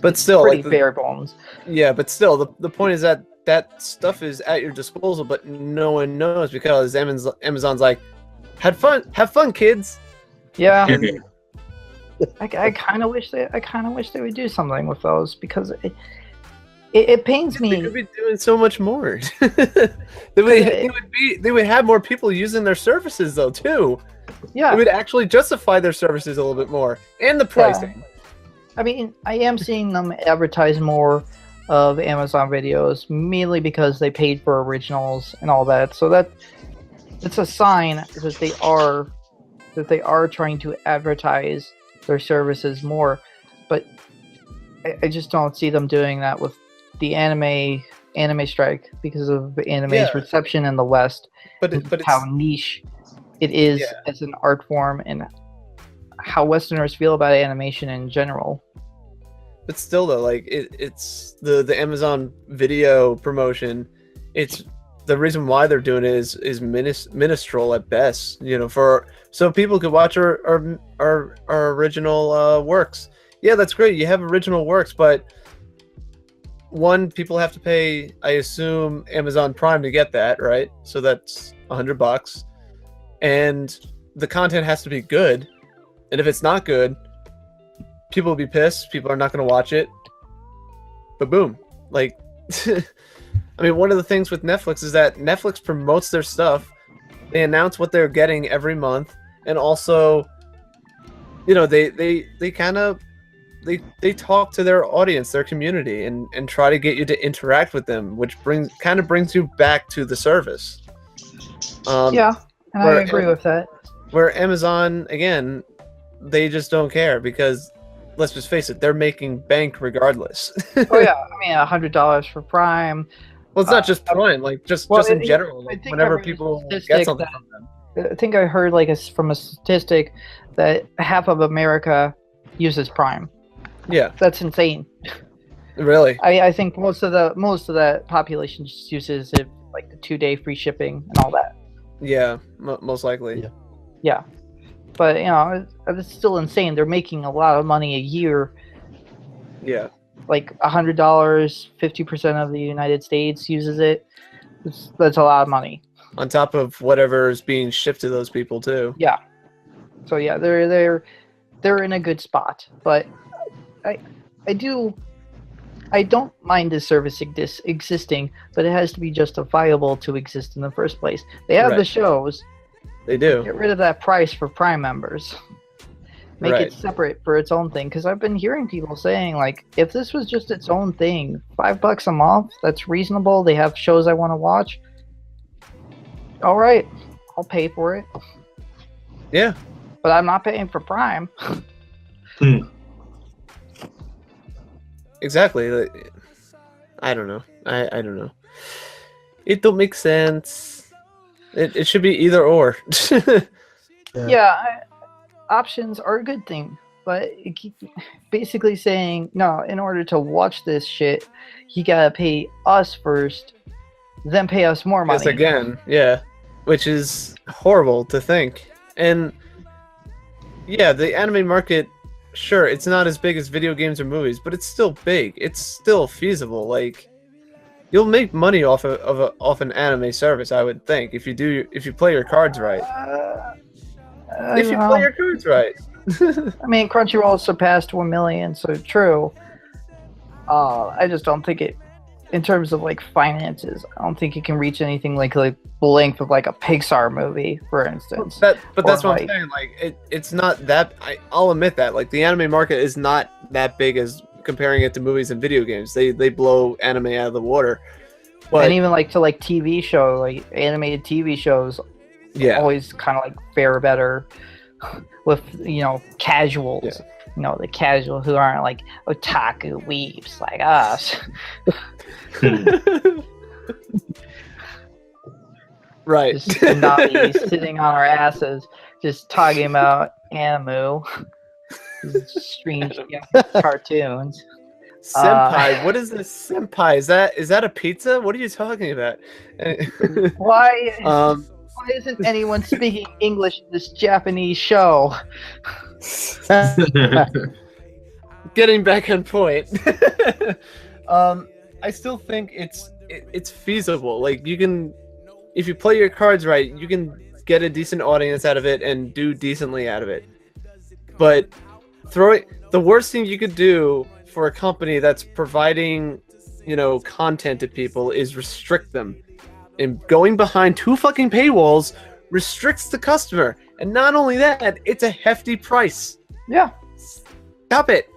but still pretty bare bones. Yeah, but still the point is that stuff is at your disposal, but no one knows because Amazon's like, have fun, kids. Yeah. I kind of wish they would do something with those, because it pains me. They could be doing so much more. They would have more people using their services though too. Yeah. It would actually justify their services a little bit more, and the pricing. Yeah. I mean, I am seeing them advertise more of Amazon videos, mainly because they paid for originals and all that. So it's a sign that they are trying to advertise their services more. But I just don't see them doing that with the anime strike, because of anime's reception in the West. But it's how niche it is as an art form, and how Westerners feel about animation in general. But still, though, like it's the Amazon Video promotion. It's the reason why they're doing it is minstrel at best. So people could watch our original works. Yeah, that's great. You have original works, but one, people have to pay, I assume, Amazon Prime to get that, right? So that's $100, and the content has to be good. And if it's not good, people will be pissed. People are not going to watch it. But boom, like I mean, one of the things with Netflix is that Netflix promotes their stuff. They announce what they're getting every month, and also, they kind of they talk to their audience, their community, and try to get you to interact with them, which brings you back to the service. Yeah, and I agree with that. Where Amazon, again, they just don't care because, let's just face it, they're making bank regardless. Oh yeah, I mean $100 for Prime. Well, it's not just Prime, like just in general. Like, whenever people get something from them. I think I heard from a statistic that half of America uses Prime. Yeah, that's insane. Really? I think most of that population just uses it, like the 2-day free shipping and all that. Yeah, most likely. Yeah, but it's still insane. They're making a lot of money a year. Yeah. Like $100, 50% of the United States uses it. That's a lot of money. On top of whatever is being shipped to those people too. Yeah. So yeah, they're in a good spot. But I don't mind this service existing, but it has to be justifiable to exist in the first place. They have the shows. They do. Get rid of that price for Prime members. Make it separate for its own thing. Because I've been hearing people saying, like, if this was just its own thing, $5 a month, that's reasonable. They have shows I want to watch. All right, I'll pay for it. Yeah. But I'm not paying for Prime. Exactly. I don't know. I don't know. It don't make sense. It should be either or. Options are a good thing, but it keep basically saying, no, in order to watch this shit, you gotta pay us first, then pay us more money. Yes, again, yeah. Which is horrible to think. And yeah, the anime market, sure, it's not as big as video games or movies, but it's still big. It's still feasible. Like, you'll make money off an anime service, I would think, if you play your cards right. If you play your cards right. I mean, Crunchyroll surpassed 1 million, so true. I just don't think it, in terms of like finances, I don't think it can reach anything like the length of like a Pixar movie, for instance. But that's what I'm saying. Like, it's not that. I'll admit that. Like, the anime market is not that big as comparing it to movies and video games. They blow anime out of the water. But, and even like to like TV show, like animated TV shows. Yeah. Always kind of like fare better with casuals. Yeah. The casual who aren't like otaku weebs like us. Right. Just naughty, sitting on our asses, just talking about anime, strange cartoons. Senpai, what is this senpai? Is that a pizza? What are you talking about? Why isn't anyone speaking English in this Japanese show? Getting back on point. I still think it's feasible. Like, you can, if you play your cards right, you can get a decent audience out of it and do decently out of it. But the worst thing you could do for a company that's providing, content to people is restrict them. And going behind 2 fucking paywalls restricts the customer. And not only that, it's a hefty price. Yeah. Stop it.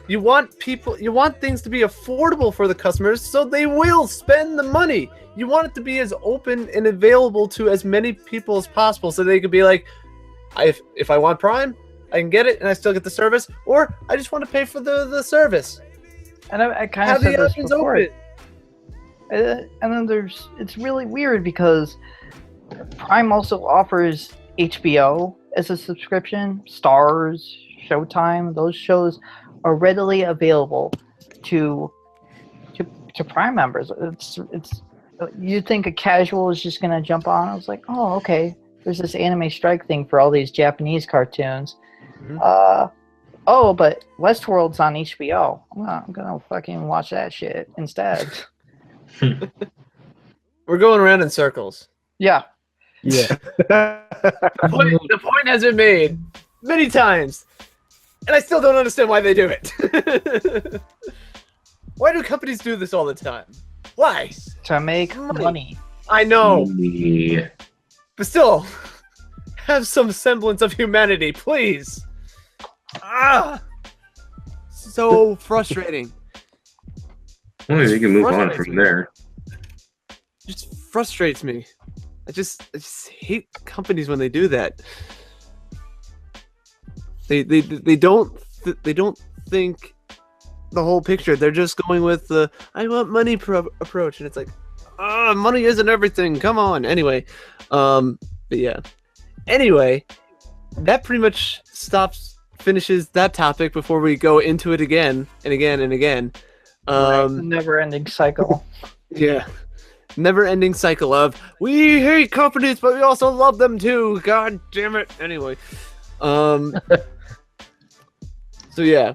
You want things to be affordable for the customers, so they will spend the money. You want it to be as open and available to as many people as possible, so they could be like, if I want Prime, I can get it and I still get the service, or I just want to pay for the service. And I kind of said this before. And then it's really weird because Prime also offers HBO as a subscription, Stars, Showtime. Those shows are readily available to Prime members. It's you'd think a casual is just gonna jump on. I was like, oh, okay. There's this anime strike thing for all these Japanese cartoons. Mm-hmm. But Westworld's on HBO. Well, I'm gonna fucking watch that shit instead. We're going around in circles. Yeah. The point has been made many times, and I still don't understand why they do it. Why do companies do this all the time? Why? To make Money. money. I know, Yeah. but still, have some semblance of humanity, please. Ah, so frustrating. Well, you can move on Frustrates from me. there. Just frustrates me. I just hate companies when they do that. They don't think the whole picture. They're just going with the I want money approach, and it's like, money isn't everything. Come on. Anyway, but yeah. Anyway, that pretty much finishes that topic before we go into it again and again and again. Never-ending cycle. Yeah. Never-ending cycle of we hate companies, but we also love them too. God damn it. Anyway, so yeah.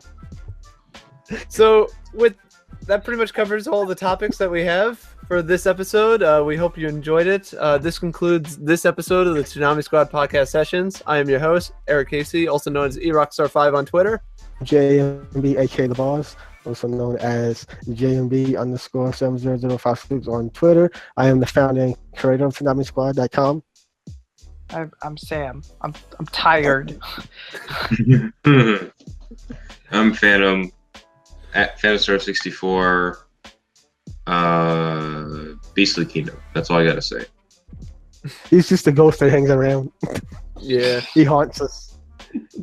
So with that, pretty much covers all the topics that we have for this episode. We hope you enjoyed it. This concludes this episode of the Toonami Squad podcast sessions. I am your host, Eric Casey, also known as eRockstar5 on Twitter. JMB, aka the boss, also known as JMB_70056 on Twitter. I am the founder and creator of ToonamiSquad.com. I'm Sam. I'm tired. I'm Phantom at PhantomStar64. Beastly Kingdom. That's all I gotta say. He's just a ghost that hangs around. Yeah. He haunts us.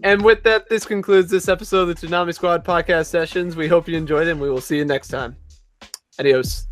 And with that, this concludes this episode of the Toonami Squad podcast sessions. We hope you enjoyed it, and we will see you next time. Adios.